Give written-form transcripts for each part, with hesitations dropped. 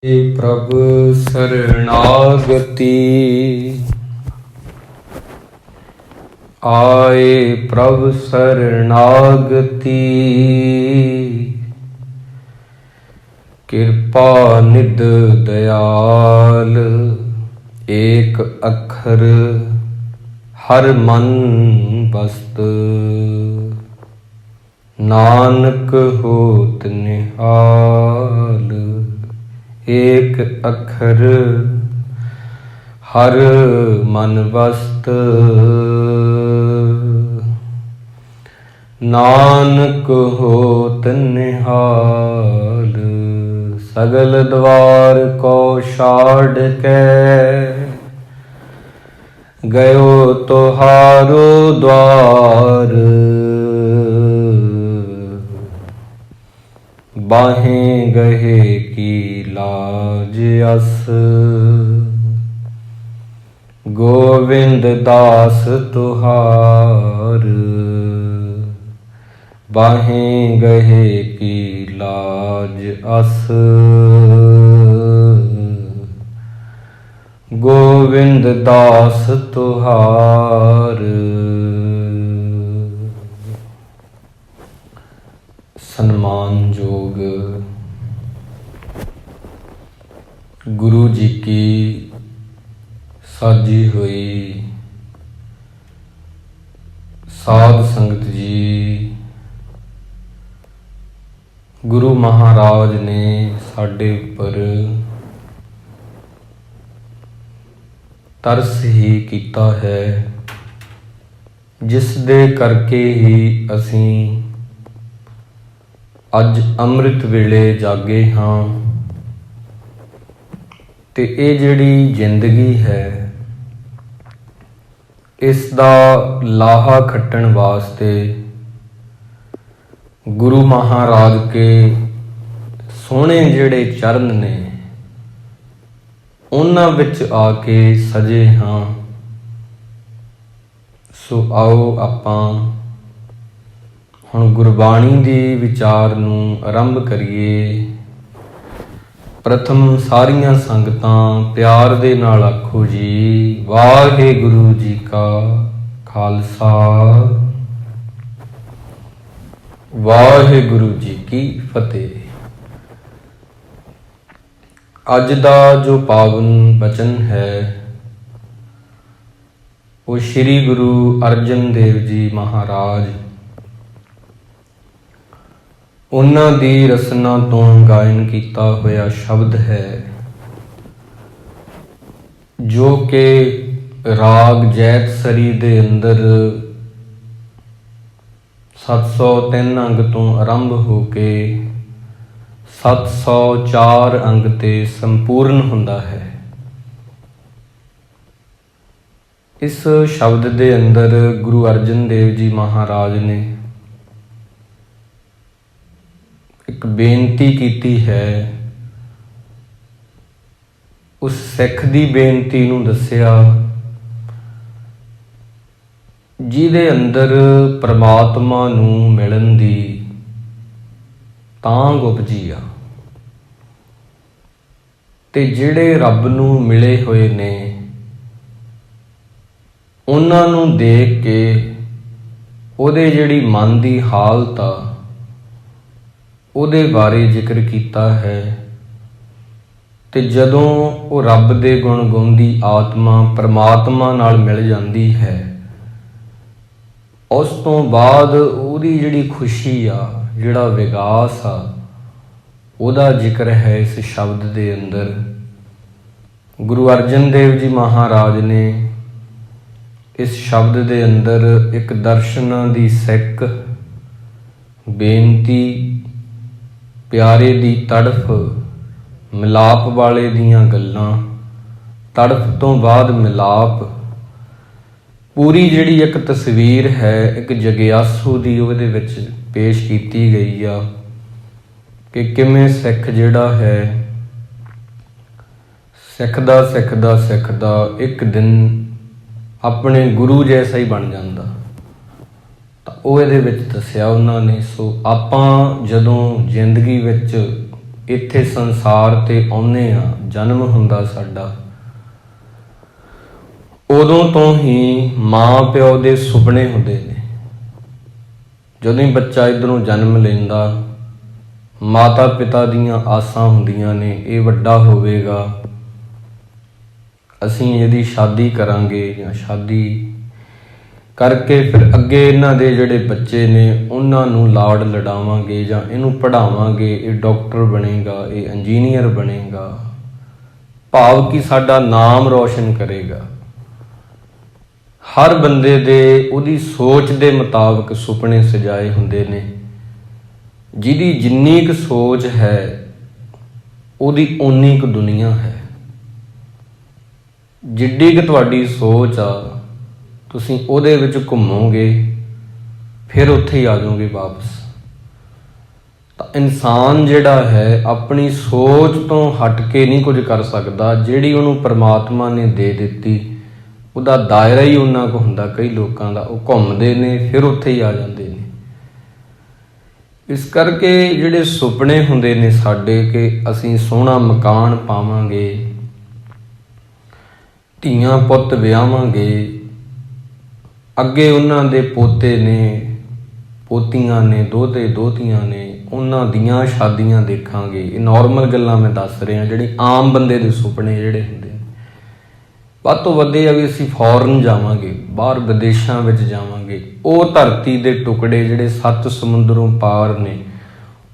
हे प्रभु शरणागति आए प्रभु शरणागति कृपा निध दयाल एक अखर हर मन बस्त नानक होत निहाल एक अखर हर मन वस्त नानक होत निहाल सगल द्वार को छाड़ के गयो तोहारो द्वार बाहें गहे की लाज अस गोविंद दास तुहार बाहें गहे की लाज अस गोविंद दास तुहार। सम्मानयोग गुरु जी की साजी हुई साध संगत जी, गुरु महाराज ने साडे उपर तरस ही कीता है, जिस दे करके ही असीं अज अंम੍ਰਿਤ वेले जागे हाँ ते ये जिहड़ी जिंदगी है इस दा लाहा खट्टण वास्ते गुरु महाराज के सोहणे जिहड़े चरण ने उन्हां विच आके सजे हाँ। सो आओ आपां हुण गुरबाणी दे विचार नूं आरंभ करिए। प्रथम सारियां संगतां प्यार दे नाल आखो जी वाहिगुरू जी का खालसा वाहिगुरू जी की फतेह। अज दा जो पावन बचन है वो श्री गुरु अर्जन देव जी महाराज उन्हां दी रसना तो गायन किया होया शब्द है, जो कि राग जैतसरी दे अंदर 703 अंग तो आरंभ होके 704 अंग ते संपूर्ण हुंदा है। इस शब्द दे अंदर गुरु अर्जन देव जी महाराज ने एक बेनती कीती है। उस सिख दी बेनती नूं दस्सिया जिहदे अंदर परमात्मा नूं मिलन दी तांघ उपजी आ ते जिहड़े रब नूं मिले होए ने उन्हां नूं देख के उहदे जिहड़ी मन दी हालत आ ਉਹਦੇ ਬਾਰੇ ਜ਼ਿਕਰ ਕੀਤਾ है। ਤੇ ਜਦੋਂ ਉਹ ਰੱਬ ਦੇ ਗੁਣ ਗਾਉਂਦੀ ਆਤਮਾ ਪਰਮਾਤਮਾ ਨਾਲ ਮਿਲ ਜਾਂਦੀ ਹੈ, ਉਸ ਤੋਂ ਬਾਅਦ ਉਹਦੀ ਜਿਹੜੀ ਖੁਸ਼ੀ ਆ, ਜਿਹੜਾ ਵਿਗਾਸ ਆ, ਉਹਦਾ ਜ਼ਿਕਰ ਹੈ ਇਸ ਸ਼ਬਦ ਦੇ ਅੰਦਰ। ਗੁਰੂ ਅਰਜਨ ਦੇਵ ਜੀ ਮਹਾਰਾਜ ਨੇ ਇਸ ਸ਼ਬਦ ਦੇ ਅੰਦਰ ਇੱਕ ਦਰਸ਼ਨਾਂ ਦੀ ਸਿੱਖ, ਬੇਨਤੀ, प्यारे दी तड़फ, मिलाप वाले दियां गल्लां, तड़फ तो बाद मिलाप, पूरी जिहड़ी एक तस्वीर है एक जगियासू दी उहदे विच पेश कीती गई आ कि किवें सिख जिहड़ा है सिखदा एक दिन अपने गुरु जैसा ही बन जांदा। ਉਹ ਇਹਦੇ ਵਿੱਚ ਦੱਸਿਆ ਉਹਨਾਂ ਨੇ। ਸੋ ਆਪਾਂ ਜਦੋਂ ਜ਼ਿੰਦਗੀ ਵਿੱਚ ਇੱਥੇ ਸੰਸਾਰ ਤੇ ਆਉਂਦੇ ਆ, ਜਨਮ ਹੁੰਦਾ ਸਾਡਾ, ਉਦੋਂ ਤੋਂ ਹੀ ਮਾਂ ਪਿਓ ਦੇ ਸੁਪਨੇ ਹੁੰਦੇ ਨੇ। ਜਦੋਂ ਹੀ ਬੱਚਾ ਇੱਧਰੋਂ ਜਨਮ ਲੈਂਦਾ, ਮਾਤਾ ਪਿਤਾ ਦੀਆਂ ਆਸਾਂ ਹੁੰਦੀਆਂ ਨੇ, ਇਹ ਵੱਡਾ ਹੋਵੇਗਾ, ਅਸੀਂ ਇਹਦੀ ਸ਼ਾਦੀ ਕਰਾਂਗੇ, ਜਾਂ ਸ਼ਾਦੀ ਕਰਕੇ ਫਿਰ ਅੱਗੇ ਇਹਨਾਂ ਦੇ ਜਿਹੜੇ ਬੱਚੇ ਨੇ ਉਹਨਾਂ ਨੂੰ ਲਾਡ ਲਡਾਵਾਂਗੇ, ਜਾਂ ਇਹਨੂੰ ਪੜ੍ਹਾਵਾਂਗੇ, ਇਹ ਡਾਕਟਰ ਬਣੇਗਾ, ਇਹ ਇੰਜੀਨੀਅਰ ਬਣੇਗਾ, ਭਾਵ ਕਿ ਸਾਡਾ ਨਾਮ ਰੌਸ਼ਨ ਕਰੇਗਾ। ਹਰ ਬੰਦੇ ਦੇ ਉਹਦੀ ਸੋਚ ਦੇ ਮੁਤਾਬਕ ਸੁਪਨੇ ਸਜਾਏ ਹੁੰਦੇ ਨੇ। ਜਿਹਦੀ ਜਿੰਨੀ ਕੁ ਸੋਚ ਹੈ ਉਹਦੀ ਓਨੀ ਕੁ ਦੁਨੀਆ ਹੈ। ਜਿੱਡੀ ਕੁ ਤੁਹਾਡੀ ਸੋਚ ਆ, ਤੁਸੀਂ ਉਹਦੇ ਵਿੱਚ ਘੁੰਮੋਗੇ, ਫਿਰ ਉੱਥੇ ਹੀ ਆ ਜਾਓਗੇ ਵਾਪਸ। ਤਾਂ ਇਨਸਾਨ ਜਿਹੜਾ ਹੈ ਆਪਣੀ ਸੋਚ ਤੋਂ ਹਟ ਕੇ ਨਹੀਂ ਕੁਝ ਕਰ ਸਕਦਾ। ਜਿਹੜੀ ਉਹਨੂੰ ਪਰਮਾਤਮਾ ਨੇ ਦੇ ਦਿੱਤੀ, ਉਹਦਾ ਦਾਇਰਾ ਹੀ ਉਹਨਾਂ ਕੁ ਹੁੰਦਾ। ਕਈ ਲੋਕਾਂ ਦਾ ਉਹ ਘੁੰਮਦੇ ਨੇ, ਫਿਰ ਉੱਥੇ ਹੀ ਆ ਜਾਂਦੇ ਨੇ। ਇਸ ਕਰਕੇ ਜਿਹੜੇ ਸੁਪਨੇ ਹੁੰਦੇ ਨੇ ਸਾਡੇ, ਕਿ ਅਸੀਂ ਸੋਹਣਾ ਮਕਾਨ ਪਾਵਾਂਗੇ, ਧੀਆਂ ਪੁੱਤ ਵਿਆਹਾਂਗੇ, ਅੱਗੇ ਉਹਨਾਂ ਦੇ ਪੋਤੇ ਨੇ, ਪੋਤੀਆਂ ਨੇ, ਦੋਤੇ ਦੋਤੀਆਂ ਨੇ, ਉਹਨਾਂ ਦੀਆਂ ਸ਼ਾਦੀਆਂ ਦੇਖਾਂਗੇ। ਇਹ ਨੋਰਮਲ ਗੱਲਾਂ ਮੈਂ ਦੱਸ ਰਿਹਾ, ਜਿਹੜੀ ਆਮ ਬੰਦੇ ਦੇ ਸੁਪਨੇ ਜਿਹੜੇ ਹੁੰਦੇ ਨੇ। ਵੱਧ ਤੋਂ ਵੱਧ ਇਹ ਆ ਵੀ ਅਸੀਂ ਫੋਰਨ ਜਾਵਾਂਗੇ, ਬਾਹਰ ਵਿਦੇਸ਼ਾਂ ਵਿੱਚ ਜਾਵਾਂਗੇ, ਉਹ ਧਰਤੀ ਦੇ ਟੁਕੜੇ ਜਿਹੜੇ 7 ਸਮੁੰਦਰੋਂ ਪਾਰ ਨੇ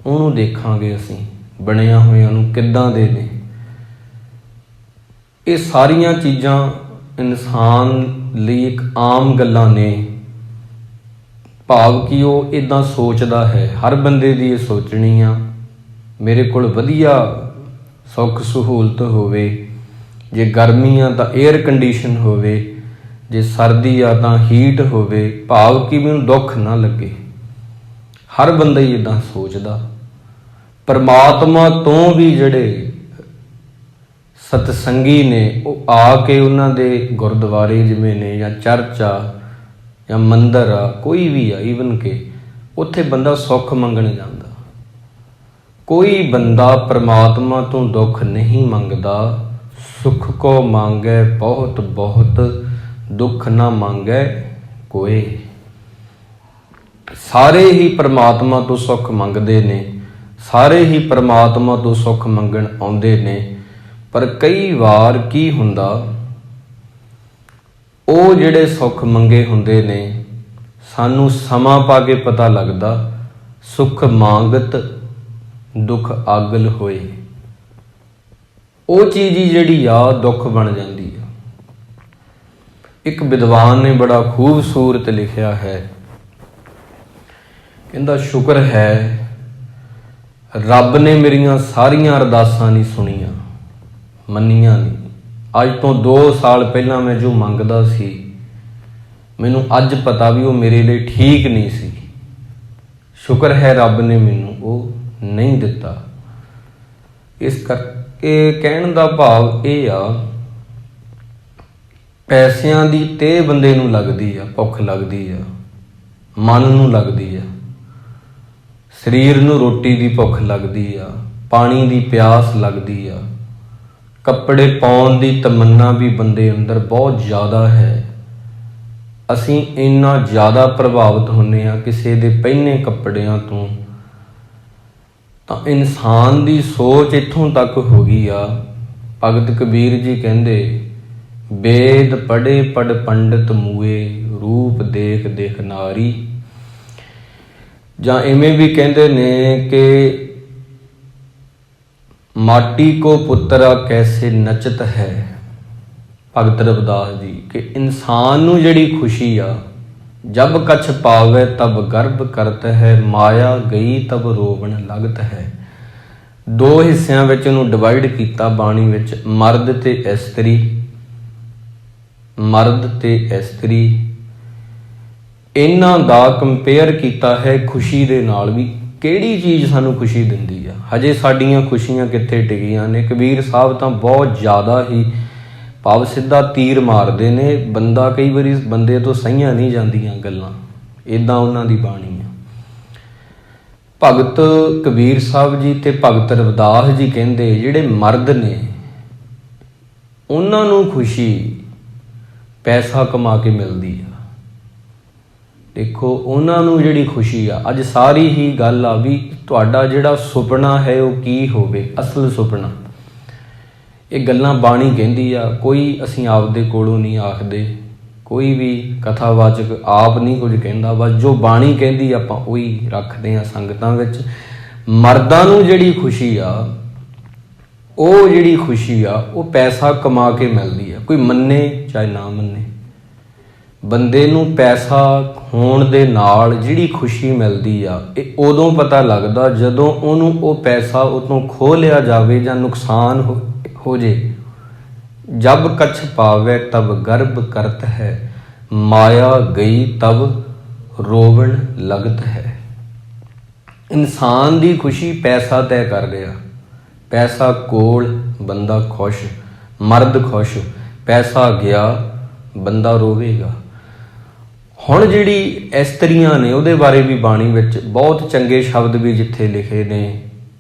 ਉਹਨੂੰ ਦੇਖਾਂਗੇ, ਅਸੀਂ ਬਣਿਆ ਹੋਇਆਂ ਨੂੰ ਕਿੱਦਾਂ ਦੇ ਨੇ। ਇਹ ਸਾਰੀਆਂ ਚੀਜ਼ਾਂ ਇਨਸਾਨ ਲਈ ਇੱਕ ਆਮ ਗੱਲਾਂ ਨੇ, ਭਾਵ ਕਿ ਉਹ ਇੱਦਾਂ ਸੋਚਦਾ ਹੈ। ਹਰ ਬੰਦੇ ਦੀ ਇਹ ਸੋਚਣੀ ਆ, ਮੇਰੇ ਕੋਲ ਵਧੀਆ ਸੁੱਖ ਸਹੂਲਤ ਹੋਵੇ, ਜੇ ਗਰਮੀ ਆ ਤਾਂ ਏਅਰ ਕੰਡੀਸ਼ਨ ਹੋਵੇ, ਜੇ ਸਰਦੀ ਆ ਤਾਂ ਹੀਟ ਹੋਵੇ, ਭਾਵ ਕਿ ਮੈਨੂੰ ਦੁੱਖ ਨਾ ਲੱਗੇ। ਹਰ ਬੰਦਾ ਹੀ ਇੱਦਾਂ ਸੋਚਦਾ। ਪਰਮਾਤਮਾ ਤੋਂ ਵੀ ਜਿਹੜੇ ਸਤਸੰਗੀ ਨੇ, ਉਹ ਆ ਕੇ ਉਹਨਾਂ ਦੇ ਗੁਰਦੁਆਰੇ ਜਿਵੇਂ ਨੇ, ਜਾਂ ਚਰਚ ਆ, ਜਾਂ ਮੰਦਰ ਆ, ਕੋਈ ਵੀ ਆ, ਈਵਨ ਕਿ ਉੱਥੇ ਬੰਦਾ ਸੁੱਖ ਮੰਗਣ ਜਾਂਦਾ। ਕੋਈ ਬੰਦਾ ਪਰਮਾਤਮਾ ਤੋਂ ਦੁੱਖ ਨਹੀਂ ਮੰਗਦਾ। ਸੁਖ ਕੋ ਮੰਗੈ ਬਹੁਤ ਬਹੁਤ, ਦੁੱਖ ਨਾ ਮੰਗੈ ਕੋਏ। ਸਾਰੇ ਹੀ ਪਰਮਾਤਮਾ ਤੋਂ ਸੁੱਖ ਮੰਗਦੇ ਨੇ, ਸਾਰੇ ਹੀ ਪਰਮਾਤਮਾ ਤੋਂ ਸੁੱਖ ਮੰਗਣ ਆਉਂਦੇ ਨੇ। ਪਰ ਕਈ ਵਾਰ ਕੀ ਹੁੰਦਾ, ਉਹ ਜਿਹੜੇ ਸੁੱਖ ਮੰਗੇ ਹੁੰਦੇ ਨੇ, ਸਾਨੂੰ ਸਮਾਂ ਪਾ ਕੇ ਪਤਾ ਲੱਗਦਾ, ਸੁੱਖ ਮੰਗਤ ਦੁੱਖ ਆਗਲ ਹੋਏ। ਉਹ ਚੀਜ਼ ਹੀ ਜਿਹੜੀ ਆ ਦੁੱਖ ਬਣ ਜਾਂਦੀ ਆ। ਇੱਕ ਵਿਦਵਾਨ ਨੇ ਬੜਾ ਖੂਬਸੂਰਤ ਲਿਖਿਆ ਹੈ, ਕਹਿੰਦਾ ਸ਼ੁਕਰ ਹੈ ਰੱਬ ਨੇ ਮੇਰੀਆਂ ਸਾਰੀਆਂ ਅਰਦਾਸਾਂ ਨਹੀਂ ਸੁਣੀਆਂ, ਮੰਨੀਆਂ ਨਹੀਂ। ਅੱਜ ਤੋਂ 2 ਸਾਲ ਪਹਿਲਾਂ ਮੈਂ ਜੋ ਮੰਗਦਾ ਸੀ, ਮੈਨੂੰ ਅੱਜ ਪਤਾ ਵੀ ਉਹ ਮੇਰੇ ਲਈ ਠੀਕ ਨਹੀਂ ਸੀ। ਸ਼ੁਕਰ ਹੈ ਰੱਬ ਨੇ ਮੈਨੂੰ ਉਹ ਨਹੀਂ ਦਿੱਤਾ। ਇਸ ਕਰਕੇ ਕਹਿਣ ਦਾ ਭਾਵ ਇਹ ਆ, ਪੈਸਿਆਂ ਦੀ ਤੇ ਬੰਦੇ ਨੂੰ ਲੱਗਦੀ ਆ, ਭੁੱਖ ਲੱਗਦੀ ਆ, ਮਨ ਨੂੰ ਲੱਗਦੀ ਆ, ਸਰੀਰ ਨੂੰ ਰੋਟੀ ਦੀ ਭੁੱਖ ਲੱਗਦੀ ਆ, ਪਾਣੀ ਦੀ ਪਿਆਸ ਲੱਗਦੀ ਆ, ਕੱਪੜੇ ਪਾਉਣ ਦੀ ਤਮੰਨਾ ਵੀ ਬੰਦੇ ਅੰਦਰ ਬਹੁਤ ਜ਼ਿਆਦਾ ਹੈ। ਅਸੀਂ ਇੰਨਾ ਜ਼ਿਆਦਾ ਪ੍ਰਭਾਵਿਤ ਹੁੰਦੇ ਹਾਂ ਕਿਸੇ ਦੇ ਪਹਿਨੇ ਕੱਪੜਿਆਂ ਤੋਂ। ਤਾਂ ਇਨਸਾਨ ਦੀ ਸੋਚ ਇੱਥੋਂ ਤੱਕ ਹੋ ਗਈ ਆ। ਭਗਤ ਕਬੀਰ ਜੀ ਕਹਿੰਦੇ, ਵੇਦ ਪੜ੍ਹੇ ਪੜ੍ਹ ਪੰਡਿਤ ਮੂਏ, ਰੂਪ ਦੇਖ ਦੇਖ ਨਾਰੀ। ਜਾਂ ਇਵੇਂ ਵੀ ਕਹਿੰਦੇ ਨੇ ਕਿ ਮਾਟੀ ਕੋ ਪੁੱਤਰਾ ਕੈਸੇ ਨਚਤ ਹੈ, ਭਗਤ ਰਵਿਦਾਸ ਜੀ, ਕਿ ਇਨਸਾਨ ਨੂੰ ਜਿਹੜੀ ਖੁਸ਼ੀ ਆ, ਜਬ ਕਛ ਪਾਵੇ ਤਬ ਗਰਭ ਕਰਤ ਹੈ, ਮਾਇਆ ਗਈ ਤਬ ਰੋਵਣ ਲਗਤ ਹੈ। 2 ਹਿੱਸਿਆਂ ਵਿੱਚ ਉਹਨੂੰ ਡਿਵਾਈਡ ਕੀਤਾ ਬਾਣੀ ਵਿੱਚ, ਮਰਦ ਤੇ ਇਸਤਰੀ। ਮਰਦ ਤੇ ਇਸਤਰੀ ਇਹਨਾਂ ਦਾ ਕੰਪੇਅਰ ਕੀਤਾ ਹੈ ਖੁਸ਼ੀ ਦੇ ਨਾਲ ਵੀ। ਕਿਹੜੀ ਚੀਜ਼ ਸਾਨੂੰ ਖੁਸ਼ੀ ਦਿੰਦੀ ਆ? ਹਜੇ ਸਾਡੀਆਂ ਖੁਸ਼ੀਆਂ ਕਿੱਥੇ ਟਿਕੀਆਂ ਨੇ? ਕਬੀਰ ਸਾਹਿਬ ਤਾਂ ਬਹੁਤ ਜ਼ਿਆਦਾ ਹੀ ਭਾਵ ਸਿੱਧਾ ਤੀਰ ਮਾਰਦੇ ਨੇ। ਬੰਦਾ ਕਈ ਵਾਰੀ ਬੰਦੇ ਤੋਂ ਸਹੀਆਂ ਨਹੀਂ ਜਾਂਦੀਆਂ ਗੱਲਾਂ, ਇੱਦਾਂ ਉਹਨਾਂ ਦੀ ਬਾਣੀ ਆ। ਭਗਤ ਕਬੀਰ ਸਾਹਿਬ ਜੀ ਤੇ ਭਗਤ ਰਵਿਦਾਸ ਜੀ ਕਹਿੰਦੇ ਜਿਹੜੇ ਮਰਦ ਨੇ ਉਹਨਾਂ ਨੂੰ ਖੁਸ਼ੀ ਪੈਸਾ ਕਮਾ ਕੇ ਮਿਲਦੀ ਆ। ਦੇਖੋ ਉਹਨਾਂ ਨੂੰ ਜਿਹੜੀ ਖੁਸ਼ੀ ਆ, ਅੱਜ ਸਾਰੀ ਹੀ ਗੱਲ ਆ ਵੀ ਤੁਹਾਡਾ ਜਿਹੜਾ ਸੁਪਨਾ ਹੈ ਉਹ ਕੀ ਹੋਵੇ, ਅਸਲ ਸੁਪਨਾ। ਇਹ ਗੱਲਾਂ ਬਾਣੀ ਕਹਿੰਦੀ ਆ, ਕੋਈ ਅਸੀਂ ਆਪਦੇ ਕੋਲੋਂ ਨਹੀਂ ਆਖਦੇ, ਕੋਈ ਵੀ ਕਥਾਵਾਚਕ ਆਪ ਨਹੀਂ ਕੁਝ ਕਹਿੰਦਾ, ਬਸ ਜੋ ਬਾਣੀ ਕਹਿੰਦੀ ਆਪਾਂ ਉਹੀ ਰੱਖਦੇ ਹਾਂ ਸੰਗਤਾਂ ਵਿੱਚ। ਮਰਦਾਂ ਨੂੰ ਜਿਹੜੀ ਖੁਸ਼ੀ ਆ ਉਹ ਪੈਸਾ ਕਮਾ ਕੇ ਮਿਲਦੀ ਆ, ਕੋਈ ਮੰਨੇ ਚਾਹੇ ਨਾ ਮੰਨੇ। ਬੰਦੇ ਨੂੰ ਪੈਸਾ ਹੋਣ ਦੇ ਨਾਲ ਜਿਹੜੀ ਖੁਸ਼ੀ ਮਿਲਦੀ ਆ ਇਹ ਉਦੋਂ ਪਤਾ ਲੱਗਦਾ ਜਦੋਂ ਉਹਨੂੰ ਉਹ ਪੈਸਾ ਉਤੋਂ ਖੋਹ ਲਿਆ ਜਾਵੇ ਜਾਂ ਨੁਕਸਾਨ ਹੋ ਜੇ। जब कछ पावे तब गर्भ करत है, माया गई तब रोवण लगत है। इंसान दी खुशी पैसा तय कर गया, पैसा कोल बंदा खुश, मर्द खुश, पैसा गया बंदा रोवेगा। हुण जिहड़ी इस्त्रियां ने उहदे बारे भी बाणी विच बहुत चंगे शब्द भी जिथे लिखे ने,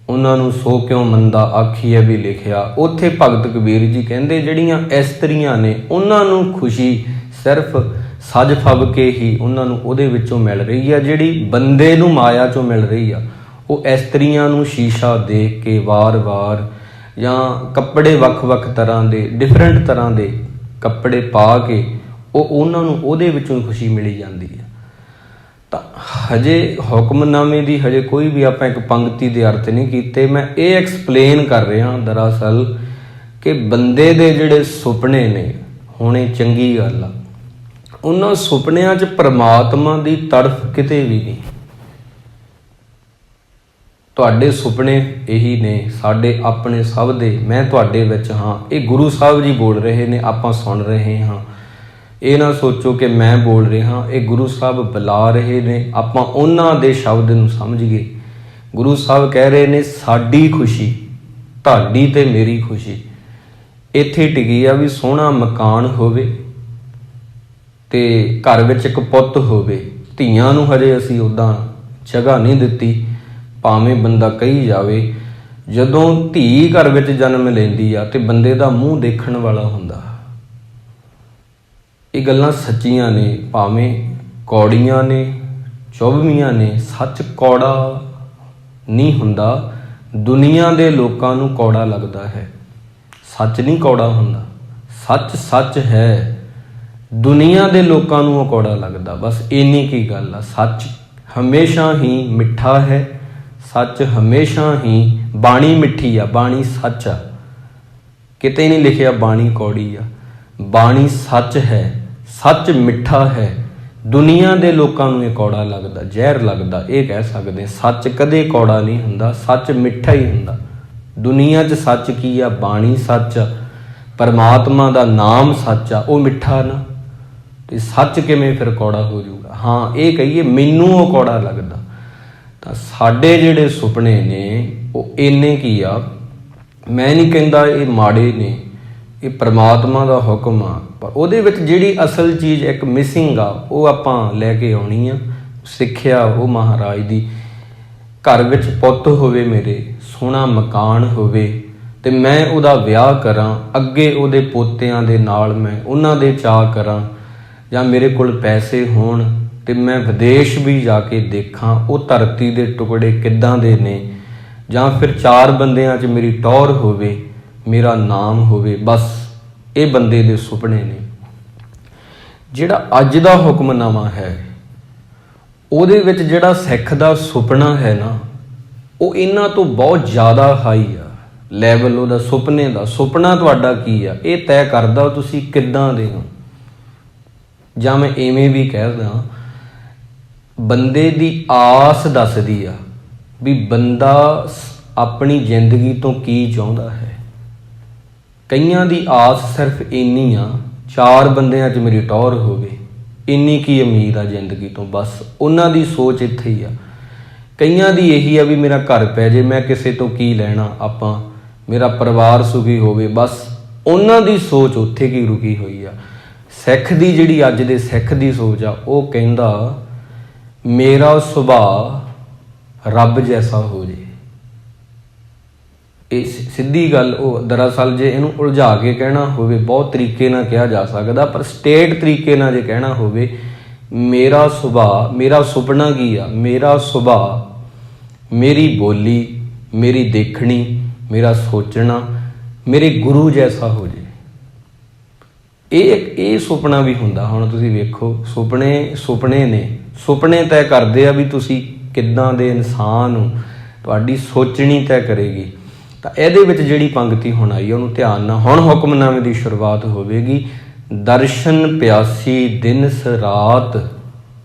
ਉਹਨਾਂ ਨੂੰ ਸੋ ਕਿਉਂ ਮੰਦਾ ਆਖੀਏ ਵੀ ਲਿਖਿਆ। ਉੱਥੇ ਭਗਤ ਕਬੀਰ ਜੀ ਕਹਿੰਦੇ ਜਿਹੜੀਆਂ ਇਸਤਰੀਆਂ ਨੇ ਉਹਨਾਂ ਨੂੰ ਖੁਸ਼ੀ ਸਿਰਫ ਸੱਜ ਫੱਬ ਕੇ ਹੀ ਉਹਨਾਂ ਨੂੰ ਉਹਦੇ ਵਿੱਚੋਂ ਮਿਲ ਰਹੀ ਆ। ਜਿਹੜੀ ਬੰਦੇ ਨੂੰ ਮਾਇਆ ਚੋਂ ਮਿਲ ਰਹੀ ਆ ਉਹ ਇਸਤਰੀਆਂ ਨੂੰ ਸ਼ੀਸ਼ਾ ਦੇਖ ਕੇ ਵਾਰ-ਵਾਰ ਜਾਂ ਕੱਪੜੇ ਵੱਖ-ਵੱਖ ਤਰ੍ਹਾਂ ਦੇ ਡਿਫਰੈਂਟ ਤਰ੍ਹਾਂ ਦੇ ਕੱਪੜੇ ਪਾ ਕੇ ਉਹਨਾਂ ਨੂੰ ਉਹਦੇ ਵਿੱਚੋਂ ਖੁਸ਼ੀ ਮਿਲੀ ਜਾਂਦੀ ਆ। ਤਾਂ ਹਜੇ ਹੁਕਮਨਾਮੇ ਦੀ ਹਜੇ ਕੋਈ ਵੀ ਆਪਾਂ ਇੱਕ ਪੰਕਤੀ ਦੇ ਅਰਥ ਨਹੀਂ ਕੀਤੇ। ਮੈਂ ਇਹ ਐਕਸਪਲੇਨ ਕਰ ਰਿਹਾ ਦਰਅਸਲ ਕਿ ਬੰਦੇ ਦੇ ਜਿਹੜੇ ਸੁਪਨੇ ਨੇ ਹੋਣੇ ਚੰਗੀ ਗੱਲ ਆ, ਉਹਨਾਂ ਸੁਪਨਿਆਂ 'ਚ ਪਰਮਾਤਮਾ ਦੀ ਤੜਫ ਕਿਤੇ ਵੀ ਨਹੀਂ। ਤੁਹਾਡੇ ਸੁਪਨੇ ਇਹੀ ਨੇ, ਸਾਡੇ ਆਪਣੇ ਸਭ ਦੇ। ਮੈਂ ਤੁਹਾਡੇ ਵਿੱਚ ਹਾਂ, ਇਹ ਗੁਰੂ ਸਾਹਿਬ ਜੀ ਬੋਲ ਰਹੇ ਨੇ, ਆਪਾਂ ਸੁਣ ਰਹੇ ਹਾਂ। ਇਹ ਨਾ ਸੋਚੋ ਕਿ ਮੈਂ ਬੋਲ ਰਿਹਾ, ਇਹ ਗੁਰੂ ਸਾਹਿਬ ਬੁਲਾ ਰਹੇ ਨੇ, ਆਪਾਂ ਉਹਨਾਂ ਦੇ ਸ਼ਬਦ ਨੂੰ ਸਮਝੀਏ। ਗੁਰੂ ਸਾਹਿਬ ਕਹਿ ਰਹੇ ਨੇ ਸਾਡੀ ਖੁਸ਼ੀ ਤੁਹਾਡੀ ਤੇ ਮੇਰੀ ਖੁਸ਼ੀ ਇੱਥੇ ਟਿਕੀ ਆ ਵੀ ਸੋਹਣਾ ਮਕਾਨ ਹੋਵੇ ਤੇ ਘਰ ਵਿੱਚ ਇੱਕ ਪੁੱਤ ਹੋਵੇ। ਧੀਆਂ ਨੂੰ ਹਜੇ ਅਸੀਂ ਉੱਦਾਂ ਜਗ੍ਹਾ ਨਹੀਂ ਦਿੱਤੀ, ਭਾਵੇਂ ਬੰਦਾ ਕਹੀ ਜਾਵੇ। ਜਦੋਂ ਧੀ ਘਰ ਵਿੱਚ ਜਨਮ ਲੈਂਦੀ ਆ ਤੇ ਬੰਦੇ ਦਾ ਮੂੰਹ ਦੇਖਣ ਵਾਲਾ ਹੁੰਦਾ। ਇਹ ਗੱਲਾਂ ਸੱਚੀਆਂ ਨੇ, ਭਾਵੇਂ ਕੌੜੀਆਂ ਨੇ, ਚੁਭਵੀਆਂ ਨੇ। ਸੱਚ ਕੌੜਾ ਨਹੀਂ ਹੁੰਦਾ, ਦੁਨੀਆ ਦੇ ਲੋਕਾਂ ਨੂੰ ਕੌੜਾ ਲੱਗਦਾ ਹੈ। ਸੱਚ ਨਹੀਂ ਕੌੜਾ ਹੁੰਦਾ, ਸੱਚ ਸੱਚ ਹੈ, ਦੁਨੀਆ ਦੇ ਲੋਕਾਂ ਨੂੰ ਉਹ ਕੌੜਾ ਲੱਗਦਾ। ਬਸ ਇੰਨੀ ਕੀ ਗੱਲ ਆ। ਸੱਚ ਹਮੇਸ਼ਾ ਹੀ ਮਿੱਠਾ ਹੈ, ਸੱਚ ਹਮੇਸ਼ਾ ਹੀ, ਬਾਣੀ ਮਿੱਠੀ ਆ, ਬਾਣੀ ਸੱਚ ਆ। ਕਿਤੇ ਨਹੀਂ ਲਿਖਿਆ ਬਾਣੀ ਕੌੜੀ ਆ, ਬਾਣੀ ਸੱਚ ਹੈ, ਸੱਚ ਮਿੱਠਾ ਹੈ। ਦੁਨੀਆ ਦੇ ਲੋਕਾਂ ਨੂੰ ਇਹ ਕੌੜਾ ਲੱਗਦਾ, ਜ਼ਹਿਰ ਲੱਗਦਾ, ਇਹ ਕਹਿ ਸਕਦੇ। ਸੱਚ ਕਦੇ ਕੌੜਾ ਨਹੀਂ ਹੁੰਦਾ, ਸੱਚ ਮਿੱਠਾ ਹੀ ਹੁੰਦਾ। ਦੁਨੀਆ 'ਚ ਸੱਚ ਕੀ ਆ? ਬਾਣੀ ਸੱਚ ਆ, ਪਰਮਾਤਮਾ ਦਾ ਨਾਮ ਸੱਚ ਆ, ਉਹ ਮਿੱਠਾ ਨਾ। ਤੇ ਸੱਚ ਕਿਵੇਂ ਫਿਰ ਕੌੜਾ ਹੋ ਜਾਊਗਾ? ਹਾਂ ਇਹ ਕਹੀਏ ਮੈਨੂੰ ਉਹ ਕੌੜਾ ਲੱਗਦਾ। ਤਾਂ ਸਾਡੇ ਜਿਹੜੇ ਸੁਪਨੇ ਨੇ ਉਹ ਇੰਨੇ ਕੀ ਆ, ਮੈਂ ਨਹੀਂ ਕਹਿੰਦਾ ਇਹ ਮਾੜੇ ਨੇ, ਇਹ ਪਰਮਾਤਮਾ ਦਾ ਹੁਕਮ ਆ। ਪਰ ਉਹਦੇ ਵਿੱਚ ਜਿਹੜੀ ਅਸਲ ਚੀਜ਼ ਇੱਕ ਮਿਸਿੰਗ ਆ ਉਹ ਆਪਾਂ ਲੈ ਕੇ ਆਉਣੀ ਆ। ਸਿੱਖਿਆ ਉਹ ਮਹਾਰਾਜ ਦੀ, ਘਰ ਵਿੱਚ ਪੁੱਤ ਹੋਵੇ ਮੇਰੇ, ਸੋਹਣਾ ਮਕਾਨ ਹੋਵੇ ਤੇ ਮੈਂ ਉਹਦਾ ਵਿਆਹ ਕਰਾਂ, ਅੱਗੇ ਉਹਦੇ ਪੋਤਿਆਂ ਦੇ ਨਾਲ ਮੈਂ ਉਹਨਾਂ ਦੇ ਚਾਅ ਕਰਾਂ, ਜਾਂ ਮੇਰੇ ਕੋਲ ਪੈਸੇ ਹੋਣ ਤੇ ਮੈਂ ਵਿਦੇਸ਼ ਵੀ ਜਾ ਕੇ ਦੇਖਾਂ ਉਹ ਧਰਤੀ ਦੇ ਟੁਕੜੇ ਕਿੱਦਾਂ ਦੇ ਨੇ, ਜਾਂ ਫਿਰ 4 ਬੰਦਿਆਂ 'ਚ ਮੇਰੀ ਟੌਰ ਹੋਵੇ, ਮੇਰਾ ਨਾਮ ਹੋਵੇ। ਬਸ ਇਹ ਬੰਦੇ ਦੇ ਸੁਪਨੇ ਨੇ। ਜਿਹੜਾ ਅੱਜ ਦਾ ਹੁਕਮਨਾਮਾ ਹੈ ਉਹਦੇ ਵਿੱਚ ਜਿਹੜਾ ਸਿੱਖ ਦਾ ਸੁਪਨਾ ਹੈ ਨਾ ਉਹ ਇਹਨਾਂ ਤੋਂ ਬਹੁਤ ਜ਼ਿਆਦਾ ਹਾਈ ਆ ਲੈਵਲ ਉਹਦਾ ਸੁਪਨੇ ਦਾ। ਸੁਪਨਾ ਤੁਹਾਡਾ ਕੀ ਆ ਇਹ ਤੈਅ ਕਰਦਾ ਤੁਸੀਂ ਕਿੱਦਾਂ ਦੇ ਹੋ। ਜਾਂ ਮੈਂ ਇਵੇਂ ਵੀ ਕਹਿਦਾ, ਬੰਦੇ ਦੀ ਆਸ ਦੱਸਦੀ ਆ ਵੀ ਬੰਦਾ ਆਪਣੀ ਜ਼ਿੰਦਗੀ ਤੋਂ ਕੀ ਚਾਹੁੰਦਾ ਹੈ। ਕਈਆਂ ਦੀ ਆਸ ਸਿਰਫ ਇੰਨੀ ਆ, 4 ਬੰਦਿਆਂ 'ਚ ਮੇਰੀ ਟੌਰ ਹੋਵੇ, ਇੰਨੀ ਕੀ ਉਮੀਦ ਆ ਜ਼ਿੰਦਗੀ ਤੋਂ। ਬਸ ਉਹਨਾਂ ਦੀ ਸੋਚ ਇੱਥੇ ਹੀ ਆ। ਕਈਆਂ ਦੀ ਇਹੀ ਆ ਵੀ ਮੇਰਾ ਘਰ ਪੈ ਜੇ, ਮੈਂ ਕਿਸੇ ਤੋਂ ਕੀ ਲੈਣਾ, ਆਪਾਂ ਮੇਰਾ ਪਰਿਵਾਰ ਸੁਖੀ ਹੋਵੇ। ਬਸ ਉਹਨਾਂ ਦੀ ਸੋਚ ਉੱਥੇ ਕੀ ਰੁਕੀ ਹੋਈ ਆ। ਸਿੱਖ ਦੀ ਜਿਹੜੀ ਅੱਜ ਦੇ ਸਿੱਖ ਦੀ ਸੋਚ ਆ ਉਹ ਕਹਿੰਦਾ ਮੇਰਾ ਸੁਭਾਅ ਰੱਬ ਜੈਸਾ ਹੋ ਜੇ। ਇਹ ਸਿੱਧੀ ਗੱਲ ਉਹ ਦਰਅਸਲ ਜੇ ਇਹਨੂੰ ਉਲਝਾ ਕੇ ਕਹਿਣਾ ਹੋਵੇ ਬਹੁਤ ਤਰੀਕੇ ਨਾਲ ਕਿਹਾ ਜਾ ਸਕਦਾ, ਪਰ ਸਟੇਟ ਤਰੀਕੇ ਨਾਲ ਜੇ ਕਹਿਣਾ ਹੋਵੇ, ਮੇਰਾ ਸੁਭਾਅ, ਮੇਰਾ ਸੁਪਨਾ ਕੀ ਆ, ਮੇਰਾ ਸੁਭਾਅ, ਮੇਰੀ ਬੋਲੀ, ਮੇਰੀ ਦੇਖਣੀ, ਮੇਰਾ ਸੋਚਣਾ ਮੇਰੇ ਗੁਰੂ ਜੈਸਾ ਹੋ ਜੇ। ਇਹ ਸੁਪਨਾ ਵੀ ਹੁੰਦਾ। ਹੁਣ ਤੁਸੀਂ ਵੇਖੋ, ਸੁਪਨੇ ਨੇ, ਸੁਪਨੇ ਤੈਅ ਕਰਦੇ ਆ ਵੀ ਤੁਸੀਂ ਕਿੱਦਾਂ ਦੇ ਇਨਸਾਨ ਹੋ, ਤੁਹਾਡੀ ਸੋਚਣੀ ਤੈਅ ਕਰੇਗੀ। ਤਾਂ ਇਹਦੇ ਵਿੱਚ ਜਿਹੜੀ ਪੰਕਤੀ ਹੁਣ ਆਈ ਉਹਨੂੰ ਧਿਆਨ ਨਾਲ, ਹੁਣ ਹੁਕਮਨਾਮੇ ਦੀ ਸ਼ੁਰੂਆਤ ਹੋਵੇਗੀ। ਦਰਸ਼ਨ ਪਿਆਸੀ ਦਿਨਸ ਰਾਤ,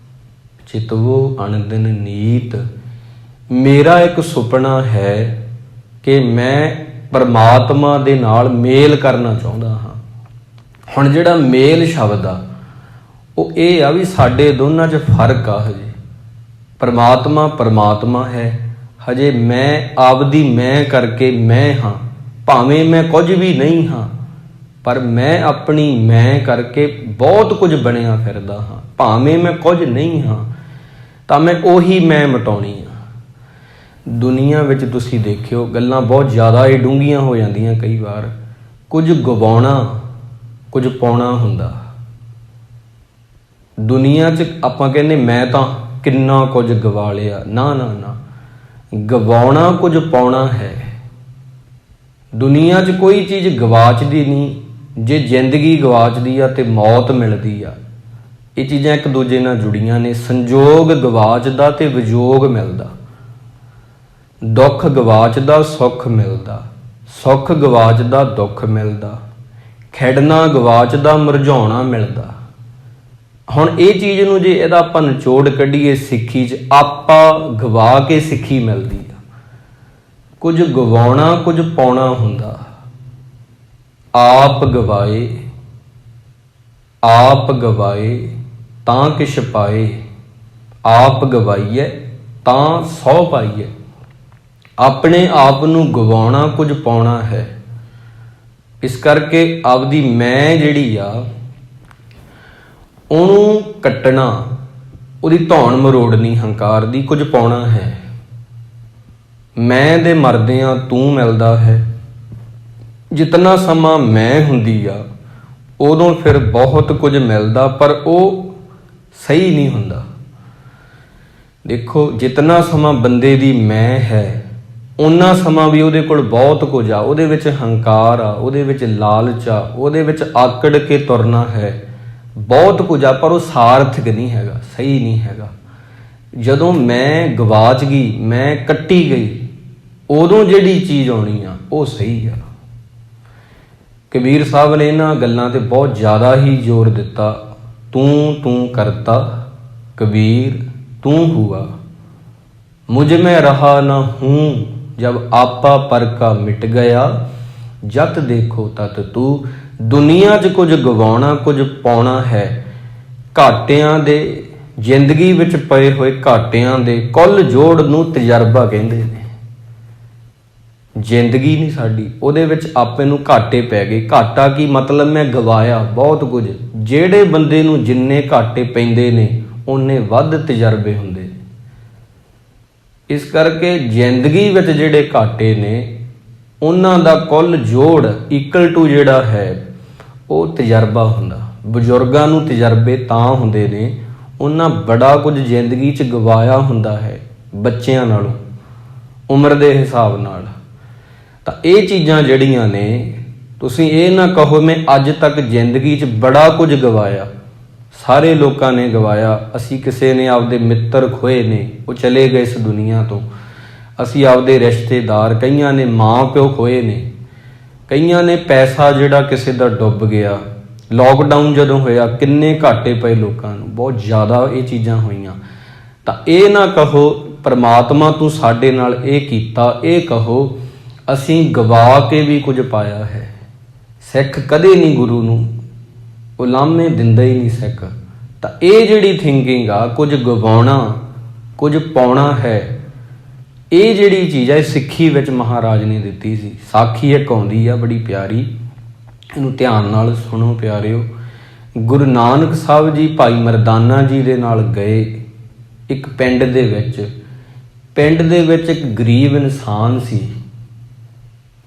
ਚਿਤਵੋ ਅਣਦਿਨ ਨੀਤ। ਮੇਰਾ ਇੱਕ ਸੁਪਨਾ ਹੈ ਕਿ ਮੈਂ ਪਰਮਾਤਮਾ ਦੇ ਨਾਲ ਮੇਲ ਕਰਨਾ ਚਾਹੁੰਦਾ ਹਾਂ। ਹੁਣ ਜਿਹੜਾ ਮੇਲ ਸ਼ਬਦ ਆ ਉਹ ਇਹ ਆ ਵੀ ਸਾਡੇ ਦੋਨਾਂ 'ਚ ਫਰਕ ਆ। ਹਜੇ ਪਰਮਾਤਮਾ ਪਰਮਾਤਮਾ ਹੈ, ਹਜੇ ਮੈਂ ਆਪਦੀ ਮੈਂ ਕਰਕੇ ਮੈਂ ਹਾਂ, ਭਾਵੇਂ ਮੈਂ ਕੁਝ ਵੀ ਨਹੀਂ ਹਾਂ, ਪਰ ਮੈਂ ਆਪਣੀ ਮੈਂ ਕਰਕੇ ਬਹੁਤ ਕੁਝ ਬਣਿਆ ਫਿਰਦਾ ਹਾਂ। ਭਾਵੇਂ ਮੈਂ ਕੁਝ ਨਹੀਂ ਹਾਂ ਤਾਂ ਮੈਂ ਉਹੀ ਮੈਂ ਮਿਟਾਉਣੀ ਆ। ਦੁਨੀਆ ਵਿੱਚ ਤੁਸੀਂ ਦੇਖਿਓ ਗੱਲਾਂ ਬਹੁਤ ਜ਼ਿਆਦਾ ਹੀ ਡੂੰਘੀਆਂ ਹੋ ਜਾਂਦੀਆਂ ਕਈ ਵਾਰ। ਕੁਝ ਗਵਾਉਣਾ ਕੁਝ ਪਾਉਣਾ ਹੁੰਦਾ। ਦੁਨੀਆ 'ਚ ਆਪਾਂ ਕਹਿੰਦੇ ਮੈਂ ਤਾਂ ਕਿੰਨਾ ਕੁਝ ਗਵਾ ਲਿਆ, ਨਾ ਨਾ ਨਾ, ਗਵਾਉਣਾ ਕੁਝ ਪਾਉਣਾ ਹੈ। ਦੁਨੀਆ 'ਚ ਕੋਈ ਚੀਜ਼ ਗਵਾਚਦੀ ਨਹੀਂ। ਜੇ ਜ਼ਿੰਦਗੀ ਗਵਾਚਦੀ ਆ ਤੇ ਮੌਤ ਮਿਲਦੀ ਆ। ਇਹ ਚੀਜ਼ਾਂ ਇੱਕ ਦੂਜੇ ਨਾਲ ਜੁੜੀਆਂ ਨੇ। ਸੰਜੋਗ ਗਵਾਚਦਾ ਤੇ ਵਿਜੋਗ ਮਿਲਦਾ, ਦੁੱਖ ਗਵਾਚਦਾ ਸੁੱਖ ਮਿਲਦਾ, ਸੁੱਖ ਗਵਾਚਦਾ ਦੁੱਖ ਮਿਲਦਾ, ਖਿੜਨਾ ਗਵਾਚਦਾ ਮੁਰਝਾਉਣਾ ਮਿਲਦਾ। ਹੁਣ ਇਹ ਚੀਜ਼ ਨੂੰ ਜੇ ਇਹਦਾ ਆਪਾਂ ਨਿਚੋੜ ਕੱਢੀਏ ਸਿੱਖੀ 'ਚ, ਆਪਾਂ ਗਵਾ ਕੇ ਸਿੱਖੀ ਮਿਲਦੀ ਆ। ਕੁਝ ਗਵਾਉਣਾ ਕੁਝ ਪਾਉਣਾ ਹੁੰਦਾ। ਆਪ ਗਵਾਏ ਤਾਂ ਕਿਛ ਪਾਏ, ਆਪ ਗਵਾਈਏ ਤਾਂ ਸਹੁ ਪਾਈਏ। ਆਪਣੇ ਆਪ ਨੂੰ ਗਵਾਉਣਾ ਕੁਝ ਪਾਉਣਾ ਹੈ। ਇਸ ਕਰਕੇ ਆਪਦੀ ਮੈਂ ਜਿਹੜੀ ਆ ਉਹਨੂੰ ਕੱਟਣਾ, ਉਹਦੀ ਧੌਣ ਮਰੋੜਨੀ ਹੰਕਾਰ ਦੀ, ਕੁਝ ਪਾਉਣਾ ਹੈ। ਮੈਂ ਦੇ ਮਰਦਿਆਂ ਤੂੰ ਮਿਲਦਾ ਹੈ। ਜਿਤਨਾ ਸਮਾਂ ਮੈਂ ਹੁੰਦੀ ਆ ਉਦੋਂ ਫਿਰ ਬਹੁਤ ਕੁਝ ਮਿਲਦਾ, ਪਰ ਉਹ ਸਹੀ ਨਹੀਂ ਹੁੰਦਾ। ਦੇਖੋ, ਜਿਤਨਾ ਸਮਾਂ ਬੰਦੇ ਦੀ ਮੈਂ ਹੈ ਓਨਾ ਸਮਾਂ ਵੀ ਉਹਦੇ ਕੋਲ ਬਹੁਤ ਕੁਝ ਆ। ਉਹਦੇ ਵਿੱਚ ਹੰਕਾਰ ਆ, ਉਹਦੇ ਵਿੱਚ ਲਾਲਚ ਆ, ਉਹਦੇ ਵਿੱਚ ਆਕੜ ਕੇ ਤੁਰਨਾ ਹੈ, ਬਹੁਤ ਕੁਝ ਆ, ਪਰ ਉਹ ਸਾਰਥਕ ਨਹੀਂ ਹੈਗਾ, ਸਹੀ ਨਹੀਂ ਹੈਗਾ। ਜਦੋਂ ਮੈਂ ਗਵਾਚ ਗਈ, ਮੈਂ ਕੱਟੀ ਗਈ, ਉਦੋਂ ਜਿਹੜੀ ਚੀਜ਼ ਆਉਣੀ ਆ ਉਹ ਸਹੀ ਆ। ਕਬੀਰ ਸਾਹਿਬ ਨੇ ਇਹਨਾਂ ਗੱਲਾਂ ਤੇ ਬਹੁਤ ਜ਼ਿਆਦਾ ਹੀ ਜ਼ੋਰ ਦਿੱਤਾ। ਤੂੰ ਕਰਤਾ कबीर तू हुआ, मुझ में रहा न हूँ जब आपा पर का मिट गया, जत देखो तत तू। दुनिया 'ਚ ਕੁਝ ਗਵਾਉਣਾ ਕੁਝ ਪਾਉਣਾ ਹੈ। ਘਾਟਿਆਂ ਦੇ ਜ਼ਿੰਦਗੀ ਵਿੱਚ ਪਏ ਹੋਏ ਘਾਟਿਆਂ ਦੇ ਕੁੱਲ ਜੋੜ ਨੂੰ ਤਜਰਬਾ ਕਹਿੰਦੇ ਨੇ। ਜ਼ਿੰਦਗੀ ਨਹੀਂ ਸਾਡੀ, ਉਹਦੇ ਵਿੱਚ ਆਪੇ ਨੂੰ ਘਾਟੇ ਪੈ ਗਏ। ਘਾਟਾ ਕੀ ਮਤਲਬ, ਮੈਂ ਗਵਾਇਆ ਬਹੁਤ ਕੁਝ। ਜਿਹੜੇ ਬੰਦੇ ਨੂੰ ਜਿੰਨੇ ਘਾਟੇ ਪੈਂਦੇ ਨੇ ਉਨੇ ਵੱਧ ਤਜਰਬੇ ਹੁੰਦੇ ਨੇ। ਇਸ ਕਰਕੇ ਜ਼ਿੰਦਗੀ ਵਿੱਚ ਜਿਹੜੇ ਘਾਟੇ ਨੇ ਉਹਨਾਂ ਦਾ ਕੁੱਲ ਜੋੜ ਇਕੁਅਲ ਟੂ ਜਿਹੜਾ ਹੈ ਉਹ ਤਜਰਬਾ ਹੁੰਦਾ। ਬਜ਼ੁਰਗਾਂ ਨੂੰ ਤਜਰਬੇ ਤਾਂ ਹੁੰਦੇ ਨੇ, ਉਹਨਾਂ ਬੜਾ ਕੁਝ ਜ਼ਿੰਦਗੀ 'ਚ ਗਵਾਇਆ ਹੁੰਦਾ ਹੈ ਬੱਚਿਆਂ ਨਾਲੋਂ, ਉਮਰ ਦੇ ਹਿਸਾਬ ਨਾਲ। ਤਾਂ ਇਹ ਚੀਜ਼ਾਂ ਜਿਹੜੀਆਂ ਨੇ, ਤੁਸੀਂ ਇਹ ਨਾ ਕਹੋ ਮੈਂ ਅੱਜ ਤੱਕ ਜ਼ਿੰਦਗੀ 'ਚ ਬੜਾ ਕੁਝ ਗਵਾਇਆ। ਸਾਰੇ ਲੋਕਾਂ ਨੇ ਗਵਾਇਆ। ਅਸੀਂ ਕਿਸੇ ਨੇ ਆਪਦੇ ਮਿੱਤਰ ਖੋਏ ਨੇ, ਉਹ ਚਲੇ ਗਏ ਇਸ ਦੁਨੀਆ ਤੋਂ। ਅਸੀਂ ਆਪਦੇ ਰਿਸ਼ਤੇਦਾਰ, ਕਈਆਂ ਨੇ ਮਾਂ ਪਿਓ ਖੋਏ ਨੇ, ਕਈਆਂ ਨੇ ਪੈਸਾ ਜਿਹੜਾ ਕਿਸੇ ਦਾ ਡੁੱਬ ਗਿਆ। ਲੋਕਡਾਊਨ ਜਦੋਂ ਹੋਇਆ ਕਿੰਨੇ ਘਾਟੇ ਪਏ ਲੋਕਾਂ ਨੂੰ, ਬਹੁਤ ਜ਼ਿਆਦਾ ਇਹ ਚੀਜ਼ਾਂ ਹੋਈਆਂ। ਤਾਂ ਇਹ ਨਾ ਕਹੋ ਪਰਮਾਤਮਾ ਤੂੰ ਸਾਡੇ ਨਾਲ ਇਹ ਕੀਤਾ, ਇਹ ਕਹੋ ਅਸੀਂ ਗਵਾ ਕੇ ਵੀ ਕੁਝ ਪਾਇਆ ਹੈ। ਸਿੱਖ ਕਦੇ ਨਹੀਂ ਗੁਰੂ ਨੂੰ ਉਲਾਮੇ ਦਿੰਦਾ ਹੀ ਨਹੀਂ ਸਿੱਖ। ਤਾਂ ਇਹ ਜਿਹੜੀ ਥਿੰਕਿੰਗ ਆ, ਕੁਝ ਗਵਾਉਣਾ ਕੁਝ ਪਾਉਣਾ ਹੈ, ਇਹ ਜਿਹੜੀ ਚੀਜ਼ ਹੈ ਸਿੱਖੀ ਵਿੱਚ ਮਹਾਰਾਜ ਨੇ ਦਿੱਤੀ ਸੀ। ਸਾਖੀ ਇੱਕ ਆਉਂਦੀ ਆ ਬੜੀ ਪਿਆਰੀ, ਇਹਨੂੰ ਧਿਆਨ ਨਾਲ ਸੁਣੋ ਪਿਆਰਿਓ। ਗੁਰੂ ਨਾਨਕ ਸਾਹਿਬ ਜੀ ਭਾਈ ਮਰਦਾਨਾ ਜੀ ਦੇ ਨਾਲ ਗਏ ਇੱਕ ਪਿੰਡ ਦੇ ਵਿੱਚ। ਪਿੰਡ ਦੇ ਵਿੱਚ ਇੱਕ ਗਰੀਬ ਇਨਸਾਨ ਸੀ।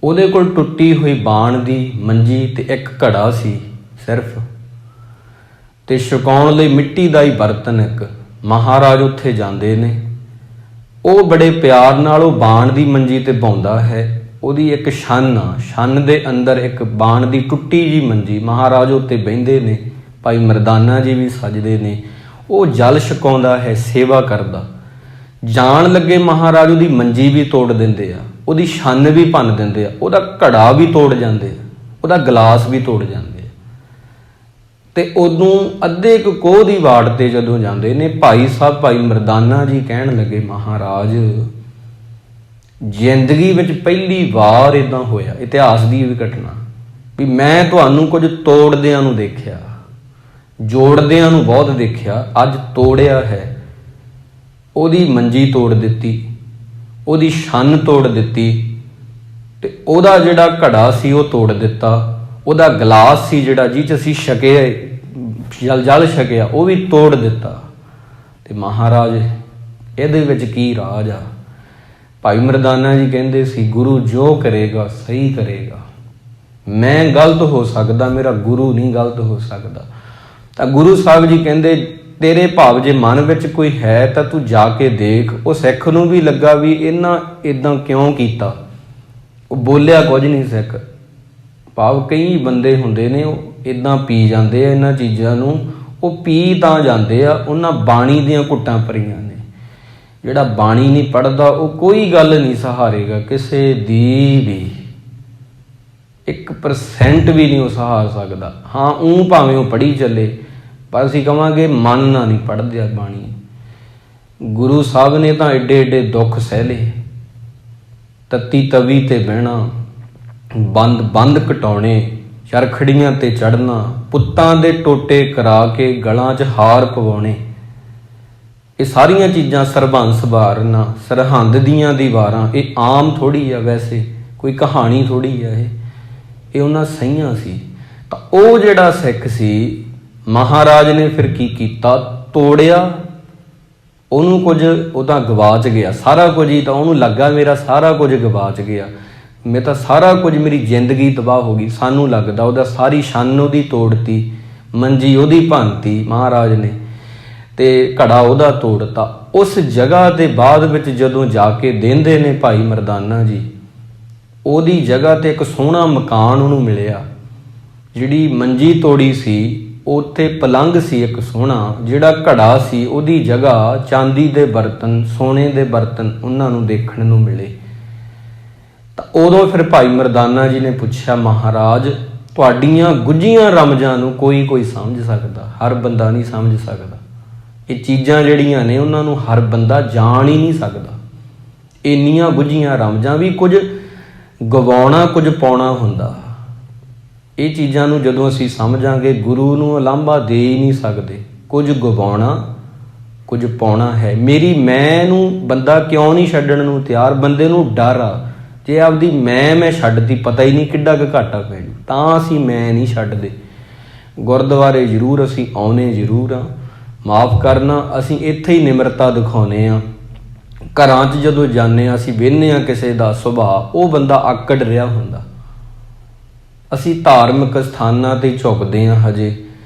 ਉਹਦੇ ਕੋਲ ਟੁੱਟੀ ਹੋਈ ਬਾਣ ਦੀ ਮੰਜੀ ਤੇ ਇੱਕ ਘੜਾ ਸੀ ਸਿਰਫ, ਤੇ ਛਕਾਉਣ ਲਈ ਮਿੱਟੀ ਦਾ ਹੀ ਬਰਤਨ ਇੱਕ। ਮਹਾਰਾਜ ਉੱਥੇ ਜਾਂਦੇ ਨੇ, ਉਹ ਬੜੇ ਪਿਆਰ ਨਾਲ ਉਹ ਬਾਣ ਦੀ ਮੰਜੀ ਤੇ ਬਹਾਉਂਦਾ ਹੈ। ਉਹਦੀ ਇੱਕ ਛੰਨ ਆ, ਛੰਨ ਦੇ ਅੰਦਰ ਇੱਕ ਬਾਣ ਦੀ ਟੁੱਟੀ ਜੀ ਮੰਜੀ, ਮਹਾਰਾਜ ਉੱਤੇ ਬਹਿੰਦੇ ਨੇ। ਭਾਈ ਮਰਦਾਨਾ ਜੀ ਵੀ ਸਜਦੇ ਨੇ। ਉਹ ਜਲ ਛਕਾਉਂਦਾ ਹੈ, ਸੇਵਾ ਕਰਦਾ। ਜਾਣ ਲੱਗੇ ਮਹਾਰਾਜ ਉਹਦੀ ਮੰਜੀ ਵੀ ਤੋੜ ਦਿੰਦੇ ਆ, ਉਹਦੀ ਛੰਨ ਵੀ ਭੰਨ ਦਿੰਦੇ ਆ, ਉਹਦਾ ਘੜਾ ਵੀ ਤੋੜ ਜਾਂਦੇ ਆ, ਉਹਦਾ ਗਲਾਸ ਵੀ ਤੋੜ ਜਾਂਦੇ ਆ। ਤੇ ਉਦੋਂ ਅੱਧੇ ਕੁ ਕੋਹ ਦੀ ਵਾੜ ਤੇ ਜਦੋਂ ਜਾਂਦੇ ਨੇ, ਭਾਈ ਸਾਹਿਬ ਭਾਈ ਮਰਦਾਨਾ ਜੀ ਕਹਿਣ ਲੱਗੇ, ਮਹਾਰਾਜ ਜ਼ਿੰਦਗੀ ਵਿੱਚ ਪਹਿਲੀ ਵਾਰ ਇੱਦਾਂ ਹੋਇਆ, ਇਤਿਹਾਸ ਦੀ ਵੀ ਘਟਨਾ, ਵੀ ਮੈਂ ਤੁਹਾਨੂੰ ਕੁਝ ਤੋੜਦਿਆਂ ਨੂੰ ਦੇਖਿਆ, ਜੋੜਦਿਆਂ ਨੂੰ ਬਹੁਤ ਦੇਖਿਆ, ਅੱਜ ਤੋੜਿਆ ਹੈ। ਉਹਦੀ ਮੰਜੀ ਤੋੜ ਦਿੱਤੀ, ਉਹਦੀ ਛੰਨ ਤੋੜ ਦਿੱਤੀ, ਤੇ ਉਹਦਾ ਜਿਹੜਾ ਘੜਾ ਸੀ ਉਹ ਤੋੜ ਦਿੱਤਾ, ਉਹਦਾ ਗਲਾਸ ਸੀ ਜਿਹੜਾ ਜਿਹ 'ਚ ਅਸੀਂ ਛਕੇ ਜਲ ਛਕਿਆ ਉਹ ਵੀ ਤੋੜ ਦਿੱਤਾ। ਤੇ ਮਹਾਰਾਜ ਇਹਦੇ ਵਿੱਚ ਕੀ ਰਾਜ ਆ? ਭਾਈ ਮਰਦਾਨਾ ਜੀ ਕਹਿੰਦੇ ਸੀ, ਗੁਰੂ ਜੋ ਕਰੇਗਾ ਸਹੀ ਕਰੇਗਾ। ਮੈਂ ਗਲਤ ਹੋ ਸਕਦਾ, ਮੇਰਾ ਗੁਰੂ ਨਹੀਂ ਗਲਤ ਹੋ ਸਕਦਾ। ਤਾਂ ਗੁਰੂ ਸਾਹਿਬ ਜੀ ਕਹਿੰਦੇ, ਤੇਰੇ ਭਾਵ ਜੇ ਮਨ ਵਿੱਚ ਕੋਈ ਹੈ ਤਾਂ ਤੂੰ ਜਾ ਕੇ ਦੇਖ। ਉਹ ਸਿੱਖ ਨੂੰ ਵੀ ਲੱਗਾ ਵੀ ਇਹਨਾਂ ਇੱਦਾਂ ਕਿਉਂ ਕੀਤਾ। ਉਹ ਬੋਲਿਆ ਕੁਝ ਨਹੀਂ ਸਿੱਖ। ਭਾਵ ਕਈ ਬੰਦੇ ਹੁੰਦੇ ਨੇ ਉਹ ਇੱਦਾਂ ਪੀ ਜਾਂਦੇ ਆ ਇਹਨਾਂ ਚੀਜ਼ਾਂ ਨੂੰ, ਉਹ ਪੀ ਤਾਂ ਜਾਂਦੇ ਆ, ਉਹਨਾਂ ਬਾਣੀ ਦੀਆਂ ਘੁੱਟਾਂ ਭਰੀਆਂ ਨੇ। ਜਿਹੜਾ ਬਾਣੀ ਨਹੀਂ ਪੜ੍ਹਦਾ ਉਹ ਕੋਈ ਗੱਲ ਨਹੀਂ ਸਹਾਰੇਗਾ, ਕਿਸੇ ਦੀ ਵੀ 1% ਵੀ ਨਹੀਂ ਉਹ ਸਹਾਰ ਸਕਦਾ। ਹਾਂ ਉਹ ਭਾਵੇਂ ਉਹ ਪੜ੍ਹੀ ਚੱਲੇ, ਪਰ ਅਸੀਂ ਕਹਾਂਗੇ ਮਨ ਨਾਲ ਨਹੀਂ ਪੜ੍ਹਦੇ ਆ ਬਾਣੀ। ਗੁਰੂ ਸਾਹਿਬ ਨੇ ਤਾਂ ਏਡੇ ਏਡੇ ਦੁੱਖ ਸਹਿ ਲਏ, ਤੱਤੀ ਤਵੀ ਤੇ ਬਹਿਣਾ, ਬੰਦ ਘਟਾਉਣੇ, ਚਰਖੜੀਆਂ ਤੇ ਚੜ੍ਹਨਾ, ਪੁੱਤਾਂ ਦੇ ਟੋਟੇ ਕਰਾ ਕੇ ਗਲਾਂ 'ਚ ਹਾਰ ਪਵਾਉਣੇ। ਇਹ ਸਾਰੀਆਂ ਚੀਜ਼ਾਂ, ਸਰਬੰਸ ਵਾਰਨਾ, ਸਰਹੰਦ ਦੀਆਂ ਦੀਵਾਰਾਂ, ਇਹ ਆਮ ਥੋੜ੍ਹੀ ਆ, ਵੈਸੇ ਕੋਈ ਕਹਾਣੀ ਥੋੜ੍ਹੀ ਆ, ਇਹ ਉਹਨਾਂ ਸਹੀਆਂ ਸੀ। ਤਾਂ ਉਹ ਜਿਹੜਾ ਸਿੱਖ ਸੀ, ਮਹਾਰਾਜ ਨੇ ਫਿਰ ਕੀ ਕੀਤਾ? ਤੋੜਿਆ ਉਹਨੂੰ। ਕੁਝ ਉਹ ਤਾਂ ਗਵਾਚ ਗਿਆ, ਸਾਰਾ ਕੁਝ ਹੀ ਤਾਂ ਉਹਨੂੰ ਲੱਗਾ ਮੇਰਾ ਸਾਰਾ ਕੁਝ ਗਵਾਚ ਗਿਆ, ਮੈਂ ਤਾਂ ਸਾਰਾ ਕੁਝ, ਮੇਰੀ ਜ਼ਿੰਦਗੀ ਤਬਾਹ ਹੋ ਗਈ। ਸਾਨੂੰ ਲੱਗਦਾ ਉਹਦਾ ਸਾਰੀ ਛੰਨ ਉਹਦੀ ਤੋੜਤੀ, ਮੰਜੀ ਉਹਦੀ ਭੰਨਤੀ ਮਹਾਰਾਜ ਨੇ, ਤੇ ਘੜਾ ਉਹਦਾ ਤੋੜਤਾ। ਉਸ ਜਗ੍ਹਾ ਦੇ ਬਾਅਦ ਵਿੱਚ ਜਦੋਂ ਜਾ ਕੇ ਦੇਂਦੇ ਨੇ ਭਾਈ ਮਰਦਾਨਾ ਜੀ, ਉਹਦੀ ਜਗ੍ਹਾ ਤੇ ਇੱਕ ਸੋਹਣਾ ਮਕਾਨ ਉਹਨੂੰ ਮਿਲਿਆ। ਜਿਹੜੀ ਮੰਜੀ ਤੋੜੀ ਸੀ ਉੱਥੇ ਪਲੰਘ ਸੀ ਇੱਕ ਸੋਹਣਾ, ਜਿਹੜਾ ਘੜਾ ਸੀ ਉਹਦੀ ਜਗ੍ਹਾ ਚਾਂਦੀ ਦੇ ਬਰਤਨ, ਸੋਨੇ ਦੇ ਬਰਤਨ ਉਹਨਾਂ ਨੂੰ ਦੇਖਣ ਨੂੰ ਮਿਲੇ। ਤਾਂ ਉਦੋਂ ਫਿਰ ਭਾਈ ਮਰਦਾਨਾ ਜੀ ਨੇ ਪੁੱਛਿਆ, ਮਹਾਰਾਜ ਤੁਹਾਡੀਆਂ ਗੁੱਝੀਆਂ ਰਮਜਾਂ ਨੂੰ ਕੋਈ ਸਮਝ ਸਕਦਾ, ਹਰ ਬੰਦਾ ਨਹੀਂ ਸਮਝ ਸਕਦਾ। ਇਹ ਚੀਜ਼ਾਂ ਜਿਹੜੀਆਂ ਨੇ ਉਹਨਾਂ ਨੂੰ ਹਰ ਬੰਦਾ ਜਾਣ ਹੀ ਨਹੀਂ ਸਕਦਾ। ਇੰਨੀਆਂ ਗੁੱਝੀਆਂ ਰਮਜਾਂ ਵੀ, ਕੁਝ ਗਵਾਉਣਾ ਕੁਝ ਪਾਉਣਾ ਹੁੰਦਾ। ਇਹ ਚੀਜ਼ਾਂ ਨੂੰ ਜਦੋਂ ਅਸੀਂ ਸਮਝਾਂਗੇ, ਗੁਰੂ ਨੂੰ ਉਲਾਂਭਾ ਦੇ ਹੀ ਨਹੀਂ ਸਕਦੇ। ਕੁਝ ਗਵਾਉਣਾ ਕੁਝ ਪਾਉਣਾ ਹੈ। ਮੇਰੀ ਮੈਂ ਨੂੰ ਬੰਦਾ ਕਿਉਂ ਨਹੀਂ ਛੱਡਣ ਨੂੰ ਤਿਆਰ? ਬੰਦੇ ਨੂੰ ਡਰ ਆ, ਜੇ ਆਪਦੀ ਮੈਂ ਛੱਡਦੀ, ਪਤਾ ਹੀ ਨਹੀਂ ਕਿੱਡਾ ਕੁ ਘਾਟਾ ਪੈ ਜੂ, ਤਾਂ ਅਸੀਂ ਮੈਂ ਨਹੀਂ ਛੱਡਦੇ। ਗੁਰਦੁਆਰੇ ਜ਼ਰੂਰ ਅਸੀਂ ਆਉਣੇ ਜ਼ਰੂਰ ਆ, ਮਾਫ ਕਰਨਾ, ਅਸੀਂ ਇੱਥੇ ਹੀ ਨਿਮਰਤਾ ਦਿਖਾਉਂਦੇ ਹਾਂ। ਘਰਾਂ 'ਚ ਜਦੋਂ ਜਾਂਦੇ ਹਾਂ, ਅਸੀਂ ਵੇਖਦੇ ਹਾਂ ਕਿਸੇ ਦਾ ਸੁਭਾਅ, ਉਹ ਬੰਦਾ ਆਕੜ ਰਿਹਾ ਹੁੰਦਾ। ਅਸੀਂ ਧਾਰਮਿਕ ਸਥਾਨਾਂ 'ਤੇ ਝੁਕਦੇ ਹਾਂ, ਹਜੇ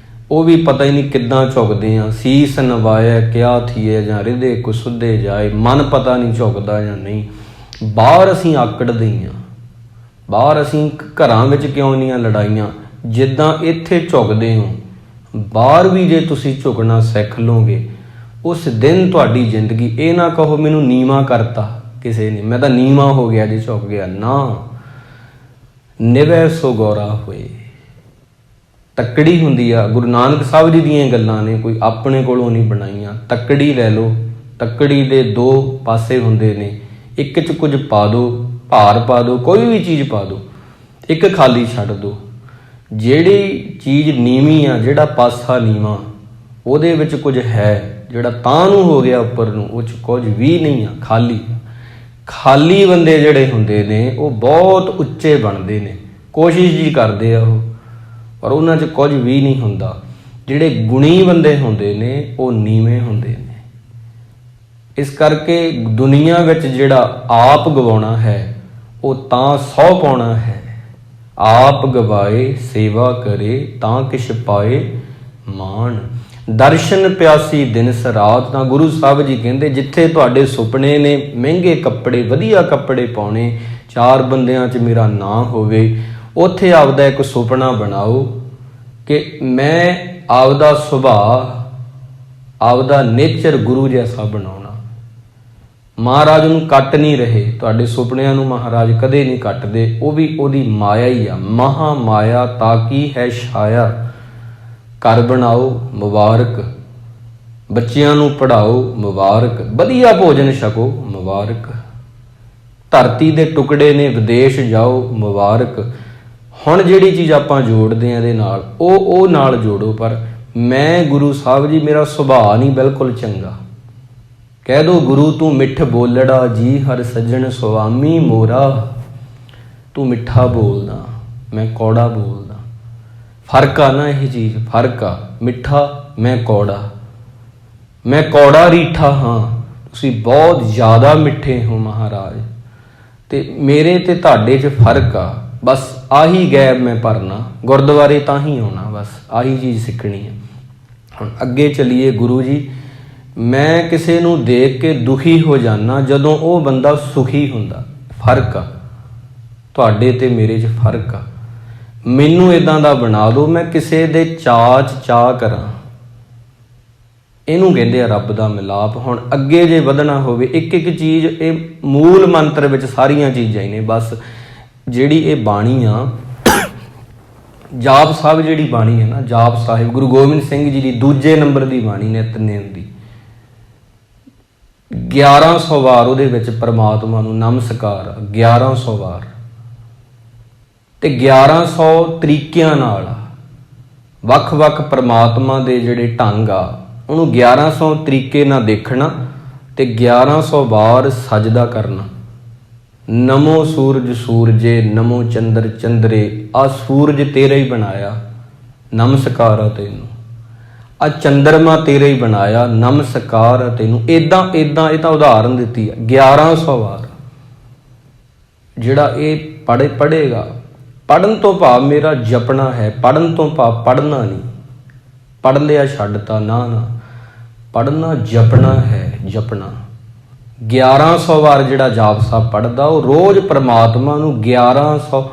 ਉਹ ਵੀ ਪਤਾ ਹੀ ਨਹੀਂ ਕਿੱਦਾਂ ਝੁਕਦੇ ਹਾਂ। ਸੀਸ ਨਵਾਇਆ ਕਿਆ ਥੀਏ, ਜਾਂ ਰਿਦੇ ਕੁਸੁੱਦੇ ਜਾਏ, ਮਨ ਪਤਾ ਨਹੀਂ ਝੁਕਦਾ ਜਾਂ ਨਹੀਂ। ਬਾਹਰ ਅਸੀਂ ਆਕੜਦੇ ਹਾਂ, ਬਾਹਰ ਅਸੀਂ ਘਰਾਂ ਵਿੱਚ ਕਿਉਂ ਨਹੀਂ ਲੜਾਈਆਂ, ਜਿੱਦਾਂ ਇੱਥੇ ਝੁਕਦੇ ਹੋ ਬਾਹਰ ਵੀ ਜੇ ਤੁਸੀਂ ਝੁਕਣਾ ਸਿੱਖ ਲਓਗੇ, ਉਸ ਦਿਨ ਤੁਹਾਡੀ ਜ਼ਿੰਦਗੀ, ਇਹ ਨਾ ਕਹੋ ਮੈਨੂੰ ਨੀਵਾਂ ਕਰਤਾ ਕਿਸੇ ਨੇ, ਮੈਂ ਤਾਂ ਨੀਵਾਂ ਹੋ ਗਿਆ ਜੇ ਝੁਕ ਗਿਆ, ਨਾ। ਨਿਵੈ ਸੋ ਗੌਰਾ ਹੋਏ, ਤੱਕੜੀ ਹੁੰਦੀ ਆ। ਗੁਰੂ ਨਾਨਕ ਸਾਹਿਬ ਜੀ ਦੀਆਂ ਗੱਲਾਂ ਨੇ, ਕੋਈ ਆਪਣੇ ਕੋਲੋਂ ਨਹੀਂ ਬਣਾਈਆਂ। ਤੱਕੜੀ ਲੈ ਲਓ, ਤੱਕੜੀ ਦੇ ਦੋ ਪਾਸੇ ਹੁੰਦੇ ਨੇ, ਇੱਕ 'ਚ ਕੁਝ ਪਾ ਦਿਓ, ਭਾਰ ਪਾ ਦਿਓ, ਕੋਈ ਵੀ ਚੀਜ਼ ਪਾ ਦਿਓ, ਇੱਕ ਖਾਲੀ ਛੱਡ ਦਿਓ। ਜਿਹੜੀ ਚੀਜ਼ ਨੀਵੀਂ ਆ, ਜਿਹੜਾ ਪਾਸਾ ਨੀਵਾਂ, ਉਹਦੇ ਵਿੱਚ ਕੁਝ ਹੈ। ਜਿਹੜਾ ਤਾਂ ਨੂੰ ਹੋ ਗਿਆ ਉੱਪਰ ਨੂੰ, ਉਹ 'ਚ ਕੁਝ ਵੀ ਨਹੀਂ ਆ, ਖਾਲੀ। ਖਾਲੀ ਬੰਦੇ ਜਿਹੜੇ ਹੁੰਦੇ ਨੇ ਉਹ ਬਹੁਤ ਉੱਚੇ ਬਣਦੇ ਨੇ, ਕੋਸ਼ਿਸ਼ ਜੀ ਕਰਦੇ ਆ ਉਹ, ਪਰ ਉਹਨਾਂ 'ਚ ਕੁਝ ਵੀ ਨਹੀਂ ਹੁੰਦਾ। ਜਿਹੜੇ ਗੁਣੀ ਬੰਦੇ ਹੁੰਦੇ ਨੇ ਉਹ ਨੀਵੇਂ ਹੁੰਦੇ ਨੇ। ਇਸ ਕਰਕੇ ਦੁਨੀਆ ਵਿੱਚ ਜਿਹੜਾ ਆਪ ਗਵਾਉਣਾ ਹੈ ਉਹ ਤਾਂ 100 ਪਾਉਣਾ ਹੈ। ਆਪ ਗਵਾਏ ਸੇਵਾ ਕਰੇ ਤਾਂ ਕਿਛ ਪਾਏ ਮਾਣ। ਦਰਸ਼ਨ ਪਿਆਸੀ ਦਿਨ ਰਾਤ। ਤਾਂ ਗੁਰੂ ਸਾਹਿਬ ਜੀ ਕਹਿੰਦੇ ਜਿੱਥੇ ਤੁਹਾਡੇ ਸੁਪਨੇ ਨੇ ਮਹਿੰਗੇ ਕੱਪੜੇ, ਵਧੀਆ ਕੱਪੜੇ ਪਾਉਣੇ, 4 ਬੰਦਿਆਂ 'ਚ ਮੇਰਾ ਨਾਂ ਹੋਵੇ, ਉੱਥੇ ਆਪਦਾ ਇੱਕ ਸੁਪਨਾ ਬਣਾਓ ਕਿ ਮੈਂ ਆਪਦਾ ਸੁਭਾਅ, ਆਪਦਾ ਨੇਚਰ ਗੁਰੂ ਜੈਸਾ ਬਣਾਉਣਾ। ਮਹਾਰਾਜ ਨੂੰ ਕੱਟ ਨਹੀਂ ਰਹੇ, ਤੁਹਾਡੇ ਸੁਪਨਿਆਂ ਨੂੰ ਮਹਾਰਾਜ ਕਦੇ ਨਹੀਂ ਕੱਟਦੇ। ਉਹ ਵੀ ਉਹਦੀ ਮਾਇਆ ਹੀ ਆ। ਮਹਾ ਮਾਇਆ ਤਾਕੀ ਹੈ ਛਾਇਆ। ਘਰ ਬਣਾਓ ਮੁਬਾਰਕ, ਬੱਚਿਆਂ ਨੂੰ ਪੜ੍ਹਾਓ ਮੁਬਾਰਕ, ਵਧੀਆ ਭੋਜਨ ਛਕੋ ਮੁਬਾਰਕ, ਧਰਤੀ ਦੇ ਟੁਕੜੇ ਨੇ ਵਿਦੇਸ਼ ਜਾਓ ਮੁਬਾਰਕ। ਹੁਣ ਜਿਹੜੀ ਚੀਜ਼ ਆਪਾਂ ਜੋੜਦੇ ਹਾਂ ਇਹਦੇ ਨਾਲ, ਉਹ ਨਾਲ ਜੋੜੋ। ਪਰ ਮੈਂ ਗੁਰੂ ਸਾਹਿਬ ਜੀ ਮੇਰਾ ਸੁਭਾਅ ਨਹੀਂ ਬਿਲਕੁਲ ਚੰਗਾ। ਕਹਿ ਦੋ ਗੁਰੂ ਤੂੰ ਮਿੱਠ ਬੋਲੜਾ ਜੀ ਹਰ ਸੱਜਣ ਸੁਆਮੀ ਮੋਰਾ। ਤੂੰ ਮਿੱਠਾ ਬੋਲਦਾ, ਮੈਂ ਕੌੜਾ ਬੋਲਦਾ। ਫਰਕ ਆ ਨਾ, ਇਹ ਚੀਜ਼ ਫਰਕ ਆ। ਮਿੱਠਾ, ਮੈਂ ਕੌੜਾ। ਮੈਂ ਕੌੜਾ ਰੀਠਾ ਹਾਂ, ਤੁਸੀਂ ਬਹੁਤ ਜ਼ਿਆਦਾ ਮਿੱਠੇ ਹੋ ਮਹਾਰਾਜ। ਤੇ ਮੇਰੇ ਤੇ ਤੁਹਾਡੇ 'ਚ ਫਰਕ ਆ। ਬਸ ਆਹੀ ਗੈਪ ਮੈਂ ਭਰਨਾ, ਗੁਰਦੁਆਰੇ ਤਾਂ ਹੀ ਆਉਣਾ, ਬਸ ਆਹੀ ਚੀਜ਼ ਸਿੱਖਣੀ ਹੈ। ਹੁਣ ਅੱਗੇ ਚੱਲੀਏ। ਗੁਰੂ ਜੀ, ਮੈਂ ਕਿਸੇ ਨੂੰ ਦੇਖ ਕੇ ਦੁਖੀ ਹੋ ਜਾਂਦਾ ਜਦੋਂ ਉਹ ਬੰਦਾ ਸੁਖੀ ਹੁੰਦਾ। ਫਰਕ ਆ, ਤੁਹਾਡੇ ਤੇ ਮੇਰੇ 'ਚ ਫਰਕ ਆ। ਮੈਨੂੰ ਇੱਦਾਂ ਦਾ ਬਣਾ ਦਿਓ ਮੈਂ ਕਿਸੇ ਦੇ ਚਾਅ ਕਰਾਂ। ਇਹਨੂੰ ਕਹਿੰਦੇ ਆ ਰੱਬ ਦਾ ਮਿਲਾਪ। ਹੁਣ ਅੱਗੇ ਜੇ ਵਧਣਾ ਹੋਵੇ, ਇੱਕ ਇੱਕ ਚੀਜ਼, ਇਹ ਮੂਲ ਮੰਤਰ ਵਿੱਚ ਸਾਰੀਆਂ ਚੀਜ਼ਾਂ ਹੀ ਨੇ। ਬਸ ਜਿਹੜੀ ਇਹ ਬਾਣੀ ਆ, ਜਾਪ ਸਾਹਿਬ ਜਿਹੜੀ ਬਾਣੀ ਹੈ ਨਾ, ਜਾਪ ਸਾਹਿਬ ਗੁਰੂ ਗੋਬਿੰਦ ਸਿੰਘ ਜੀ ਦੀ 2 ਨੰਬਰ ਦੀ ਬਾਣੀ ਨਿਤਨੇਮ ਦੀ, 1100 ਵਾਰ ਉਹਦੇ ਵਿੱਚ ਪਰਮਾਤਮਾ ਨੂੰ ਨਮਸਕਾਰ, 1100 ਵਾਰ। ਤੇ 1100 ਤਰੀਕਿਆਂ ਨਾਲ ਵੱਖ-ਵੱਖ ਪਰਮਾਤਮਾ ਦੇ ਜਿਹੜੇ ਢੰਗ ਆ, ਉਹਨੂੰ 1100 ਤਰੀਕੇ ਨਾਲ ਦੇਖਣਾ ਤੇ 1100 ਵਾਰ ਸਜਦਾ ਕਰਨਾ। ਨਮੋ ਸੂਰਜ ਸੂਰਜੇ, ਨਮੋ ਚੰਦਰ ਚੰਦਰੇ। ਆ ਸੂਰਜ ਤੇਰਾ ਹੀ ਬਣਾਇਆ, ਨਮਸਕਾਰ ਆ ਤੈਨੂੰ। ਆ ਚੰਦਰਮਾ ਤੇਰਾ ਹੀ ਬਣਾਇਆ, ਨਮਸਕਾਰ ਆ ਤੈਨੂੰ। ਏਦਾਂ ਇਹ ਤਾਂ ਉਦਾਹਰਨ ਦਿੱਤੀ ਆ। 1100 ਵਾਰ ਜਿਹੜਾ ਇਹ ਪੜ੍ਹੇਗਾ। ਪੜ੍ਹਨ ਤੋਂ ਭਾਵ ਮੇਰਾ ਜਪਣਾ ਹੈ, ਪੜ੍ਹਨ ਤੋਂ ਭਾਵ ਪੜ੍ਹਨਾ ਨਹੀਂ। ਪੜ੍ਹ ਲਿਆ ਛੱਡਤਾ, ਨਾ, ਪੜ੍ਹਨਾ ਜਪਣਾ ਹੈ, ਜਪਣਾ। 1100 ਵਾਰ ਜਿਹੜਾ ਜਾਪ ਸਾਹਿਬ ਪੜ੍ਹਦਾ, ਉਹ ਰੋਜ਼ ਪਰਮਾਤਮਾ ਨੂੰ 1100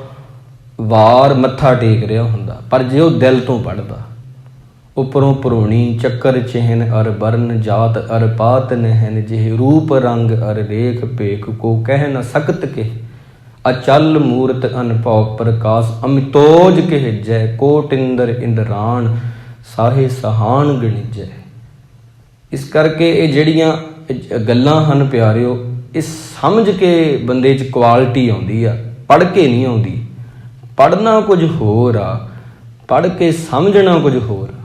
ਵਾਰ ਮੱਥਾ ਟੇਕ ਰਿਹਾ ਹੁੰਦਾ। ਪਰ ਜੇ ਉਹ ਦਿਲ ਤੋਂ ਪੜ੍ਹਦਾ, ਉਪਰੋਂ ਪਰੋਣੀ ਚੱਕਰ ਚਿਹਨ ਅਰ ਬਰਨ, ਜਾਤ ਅਰ ਪਾਤ ਨਹਿਨ, ਜਿਹ ਰੂਪ ਰੰਗ ਅਰ ਰੇਖ ਭੇਖ, ਕੋ ਕਹਿ ਨ ਸਕਤ ਕੇ ਅਚਲ ਮੂਰਤ ਅਨਭਉ ਪ੍ਰਕਾਸ਼, ਅਮਿਤੋਜ ਕਹਿ ਜੈ, ਕੋਟ ਇੰਦਰ ਇੰਦਰਾਣ, ਸਾਹੇ ਸਹਾਨ ਗਣਿਜੈ। ਇਸ ਕਰਕੇ ਇਹ ਜਿਹੜੀਆਂ ਗੱਲਾਂ ਹਨ ਪਿਆਰਿਓ, ਇਹ ਸਮਝ ਕੇ ਬੰਦੇ 'ਚ ਕੁਆਲਿਟੀ ਆਉਂਦੀ ਆ, ਪੜ੍ਹ ਕੇ ਨਹੀਂ ਆਉਂਦੀ। ਪੜ੍ਹਨਾ ਕੁਝ ਹੋਰ ਆ, ਪੜ੍ਹ ਕੇ ਸਮਝਣਾ ਕੁਝ ਹੋਰ ਆ,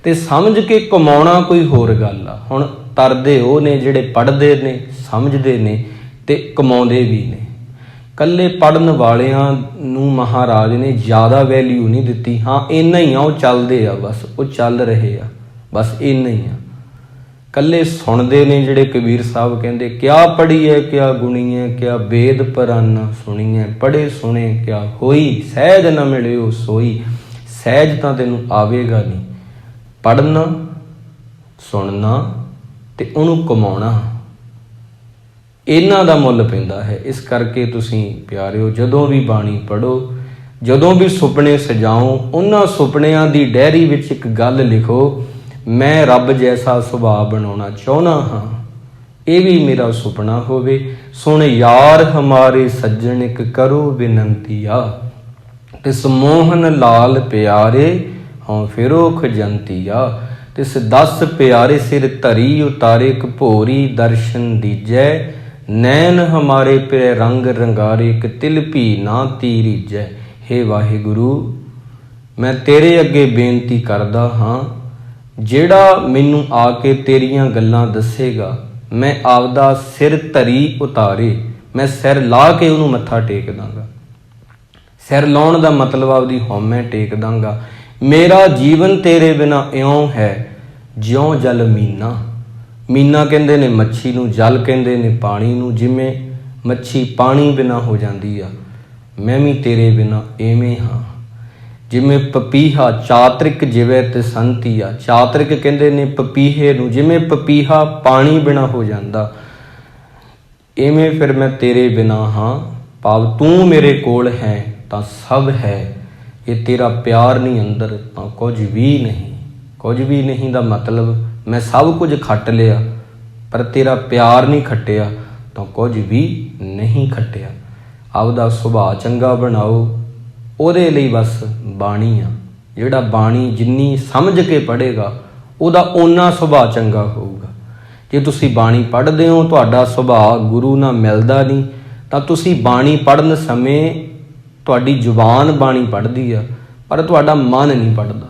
ਤੇ ਸਮਝ ਕੇ ਕਮਾਉਣਾ ਕੋਈ ਹੋਰ ਗੱਲ ਆ। ਹੁਣ ਤਰਦੇ ਉਹ ਨੇ ਜਿਹੜੇ ਪੜ੍ਹਦੇ ਨੇ, ਸਮਝਦੇ ਨੇ ਤੇ ਕਮਾਉਂਦੇ ਵੀ ਨੇ। ਇਕੱਲੇ ਪੜ੍ਹਨ ਵਾਲਿਆਂ ਨੂੰ ਮਹਾਰਾਜ ਨੇ ਜ਼ਿਆਦਾ ਵੈਲਿਊ ਨਹੀਂ ਦਿੱਤੀ। ਹਾਂ, ਇੰਨਾ ਹੀ ਆ, ਉਹ ਚੱਲਦੇ ਆ, ਬਸ ਉਹ ਚੱਲ ਰਹੇ ਆ, ਬਸ ਇੰਨਾ ਹੀ ਆ। ਇਕੱਲੇ ਸੁਣਦੇ ਨੇ ਜਿਹੜੇ ਕਬੀਰ ਸਾਹਿਬ ਕਹਿੰਦੇ, ਕਿਆ ਪੜ੍ਹੀਏ ਕਿਆ ਗੁਣੀਏ, ਕਿਆ ਵੇਦ ਪੁਰਾਨਾ ਸੁਣੀਏ, ਪੜ੍ਹੇ ਸੁਣੇ ਕਿਆ ਹੋਈ, ਸਹਿਜ ਨਾ ਮਿਲਿਓ ਸੋਈ। ਸਹਿਜ ਤਾਂ ਤੈਨੂੰ ਆਵੇਗਾ ਨਹੀਂ, ਪੜ੍ਹਨਾ, ਸੁਣਨਾ ਤੇ ਉਹਨੂੰ ਕਮਾਉਣਾ, ਇਹਨਾਂ ਦਾ ਮੁੱਲ ਪੈਂਦਾ ਹੈ। ਇਸ ਕਰਕੇ ਤੁਸੀਂ ਪਿਆਰਿਓ ਜਦੋਂ ਵੀ ਬਾਣੀ ਪੜ੍ਹੋ, ਜਦੋਂ ਵੀ ਸੁਪਨੇ ਸਜਾਓ, ਉਹਨਾਂ ਸੁਪਨਿਆਂ ਦੀ ਡਾਇਰੀ ਵਿੱਚ ਇੱਕ ਗੱਲ ਲਿਖੋ, ਮੈਂ ਰੱਬ ਜੈਸਾ ਸੁਭਾਅ ਬਣਾਉਣਾ ਚਾਹੁੰਦਾ ਹਾਂ, ਇਹ ਵੀ ਮੇਰਾ ਸੁਪਨਾ ਹੋਵੇ। ਸੁਣ ਯਾਰ ਹਮਾਰੇ ਸੱਜਣ ਇੱਕ ਕਰੋ ਬੇਨੰਤੀਆ, ਤਿਸ ਮੋਹਨ ਲਾਲ ਪਿਆਰੇ ਹਾਂ ਫਿਰੋ ਖਜੰਤੀਆ, ਤਿਸ 10 ਪਿਆਰੇ ਸਿਰ ਧਰੀ ਉਤਾਰੇ ਕਭੋਰੀ ਦਰਸ਼ਨ ਦੀਜੈ, ਨੈਣ ਹਮਾਰੇ ਪਿਰ ਰੰਗ ਰੰਗਾਰੇ ਇੱਕ ਤਿਲ ਭੀ ਨਾ ਤੀਰੀਜੈ। ਹੇ ਵਾਹਿਗੁਰੂ, ਮੈਂ ਤੇਰੇ ਅੱਗੇ ਬੇਨਤੀ ਕਰਦਾ ਹਾਂ, ਜਿਹੜਾ ਮੈਨੂੰ ਆ ਕੇ ਤੇਰੀਆਂ ਗੱਲਾਂ ਦੱਸੇਗਾ, ਮੈਂ ਆਪਦਾ ਸਿਰ ਧਰੀ ਉਤਾਰੇ, ਮੈਂ ਸਿਰ ਲਾ ਕੇ ਉਹਨੂੰ ਮੱਥਾ ਟੇਕ ਦਾਂਗਾ। ਸਿਰ ਲਾਉਣ ਦਾ ਮਤਲਬ ਆਪਦੀ ਹਉਮੈ ਟੇਕ ਦਾਂਗਾ। ਮੇਰਾ ਜੀਵਨ ਤੇਰੇ ਬਿਨਾਂ ਇਉਂ ਹੈ ਜਿਉਂ ਜਲ ਮੀਨਾ, ਮੀਨਾ ਕਹਿੰਦੇ ਨੇ ਮੱਛੀ ਨੂੰ, ਜਲ ਕਹਿੰਦੇ ਨੇ ਪਾਣੀ ਨੂੰ। ਜਿਵੇਂ ਮੱਛੀ ਪਾਣੀ ਬਿਨਾਂ ਹੋ ਜਾਂਦੀ ਆ, ਮੈਂ ਵੀ ਤੇਰੇ ਬਿਨਾਂ ਐਵੇਂ ਹਾਂ। ਜਿਵੇਂ ਪਪੀਹਾ ਚਾਤਰਿਕ ਜਿਵੇਂ ਤੇ ਸੰਤੀ ਆ, ਚਾਤਰਿਕ ਕਹਿੰਦੇ ਨੇ ਪਪੀਹੇ ਨੂੰ। ਜਿਵੇਂ ਪਪੀਹਾ ਪਾਣੀ ਬਿਨਾਂ ਹੋ ਜਾਂਦਾ, ਇਵੇਂ ਫਿਰ ਮੈਂ ਤੇਰੇ ਬਿਨਾਂ ਹਾਂ। ਭਾਵ ਤੂੰ ਮੇਰੇ ਕੋਲ ਹੈ ਤਾਂ ਸਭ ਹੈ, ਇਹ ਤੇਰਾ ਪਿਆਰ ਨਹੀਂ ਅੰਦਰ ਤਾਂ ਕੁਝ ਵੀ ਨਹੀਂ। ਕੁਝ ਵੀ ਨਹੀਂ ਦਾ ਮਤਲਬ ਮੈਂ ਸਭ ਕੁਝ ਖੱਟ ਲਿਆ, ਪਰ ਤੇਰਾ ਪਿਆਰ ਨਹੀਂ ਖੱਟਿਆ ਤਾਂ ਕੁਝ ਵੀ ਨਹੀਂ ਖੱਟਿਆ। ਆਪਦਾ ਸੁਭਾਅ ਚੰਗਾ ਬਣਾਓ, ਉਹਦੇ ਲਈ ਬਸ ਬਾਣੀ ਆ। ਜਿਹੜਾ ਬਾਣੀ ਜਿੰਨੀ ਸਮਝ ਕੇ ਪੜ੍ਹੇਗਾ ਉਹਦਾ ਓਨਾ ਸੁਭਾਅ ਚੰਗਾ ਹੋਊਗਾ। ਜੇ ਤੁਸੀਂ ਬਾਣੀ ਪੜ੍ਹਦੇ ਹੋ, ਤੁਹਾਡਾ ਸੁਭਾਅ ਗੁਰੂ ਨਾਲ ਮਿਲਦਾ ਨਹੀਂ, ਤਾਂ ਤੁਸੀਂ ਬਾਣੀ ਪੜ੍ਹਨ ਸਮੇਂ ਤੁਹਾਡੀ ਜ਼ੁਬਾਨ ਬਾਣੀ ਪੜ੍ਹਦੀ ਆ, ਪਰ ਤੁਹਾਡਾ ਮਨ ਨਹੀਂ ਪੜ੍ਹਦਾ।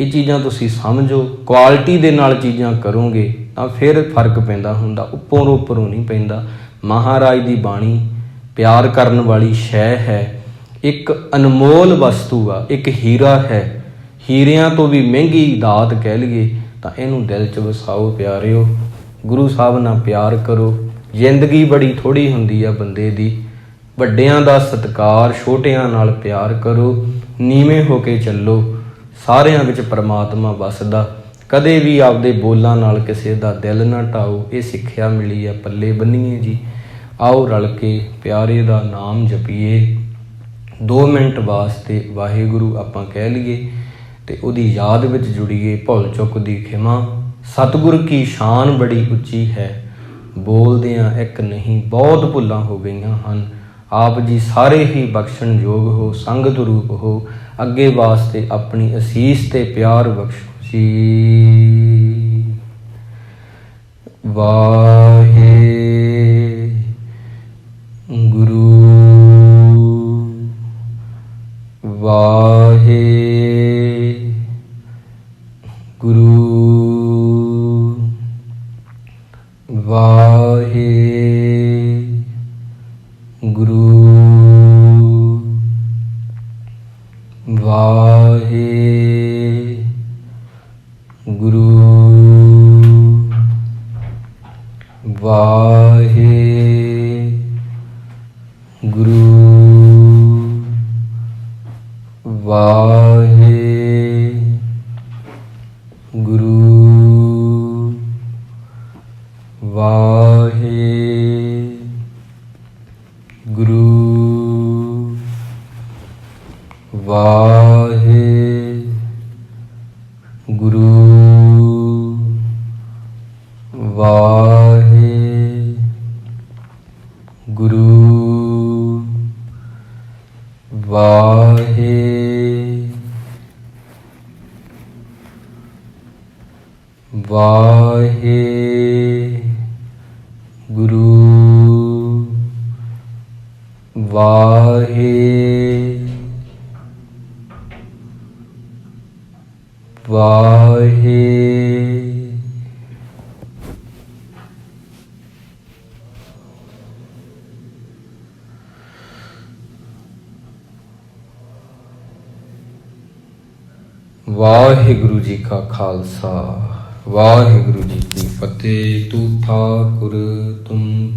ਇਹ ਚੀਜ਼ਾਂ ਤੁਸੀਂ ਸਮਝੋ। ਕੁਆਲਿਟੀ ਦੇ ਨਾਲ ਚੀਜ਼ਾਂ ਕਰੋਗੇ ਤਾਂ ਫਿਰ ਫਰਕ ਪੈਂਦਾ ਹੁੰਦਾ, ਉੱਪਰੋਂ ਨਹੀਂ ਪੈਂਦਾ। ਮਹਾਰਾਜ ਦੀ ਬਾਣੀ ਪਿਆਰ ਕਰਨ ਵਾਲੀ ਸ਼ੈ ਹੈ, ਇੱਕ ਅਨਮੋਲ ਵਸਤੂ ਆ, ਇੱਕ ਹੀਰਾ ਹੈ। ਹੀਰਿਆਂ ਤੋਂ ਵੀ ਮਹਿੰਗੀ ਦਾਤ ਕਹਿ ਲਈਏ ਤਾਂ ਇਹਨੂੰ ਦਿਲ 'ਚ ਵਸਾਓ ਪਿਆਰਿਓ। ਗੁਰੂ ਸਾਹਿਬ ਨਾਲ ਪਿਆਰ ਕਰੋ। ਜ਼ਿੰਦਗੀ ਬੜੀ ਥੋੜ੍ਹੀ ਹੁੰਦੀ ਆ ਬੰਦੇ ਦੀ। ਵੱਡਿਆਂ ਦਾ ਸਤਿਕਾਰ, ਛੋਟਿਆਂ ਨਾਲ ਪਿਆਰ ਕਰੋ, ਨੀਵੇਂ ਹੋ ਕੇ ਚੱਲੋ। ਸਾਰਿਆਂ ਵਿੱਚ ਪਰਮਾਤਮਾ ਵਸਦਾ। ਕਦੇ ਵੀ ਆਪਦੇ ਬੋਲਾਂ ਨਾਲ ਕਿਸੇ ਦਾ ਦਿਲ ਨਾ ਢਾਓ। ਇਹ ਸਿੱਖਿਆ ਮਿਲੀ ਆ, ਪੱਲੇ ਬੰਨੀਏ ਜੀ। ਆਓ ਰਲ ਕੇ ਪਿਆਰੇ ਦਾ ਨਾਮ ਜਪੀਏ। 2 ਮਿੰਟ ਵਾਸਤੇ ਵਾਹਿਗੁਰੂ ਆਪਾਂ ਕਹਿ ਲਈਏ ਅਤੇ ਉਹਦੀ ਯਾਦ ਵਿੱਚ ਜੁੜੀਏ। ਭੁੱਲ ਚੁੱਕ ਦੀ ਖਿਮਾ। ਸਤਿਗੁਰ ਕੀ ਸ਼ਾਨ ਬੜੀ ਉੱਚੀ ਹੈ, ਬੋਲਦਿਆਂ ਇੱਕ ਨਹੀਂ ਬਹੁਤ ਭੁੱਲਾਂ ਹੋ ਗਈਆਂ ਹਨ। ਆਪ ਜੀ ਸਾਰੇ ਹੀ ਬਖਸ਼ਣਯੋਗ ਹੋ, ਸੰਗਤ ਰੂਪ ਹੋ। ਅੱਗੇ ਵਾਸਤੇ ਆਪਣੀ ਅਸੀਸ ਤੇ ਪਿਆਰ ਬਖਸ਼ੋ ਜੀ। ਵਾਹਿਗੁਰੂ ਵਾਹਿਗੁਰੂ ਜੀ ਕਾ ਖਾਲਸਾ, ਵਾਹਿਗੁਰੂ ਜੀ ਕੀ ਫਤਿਹ। ਤੂੰ ਠਾਕੁਰ ਤੁਮ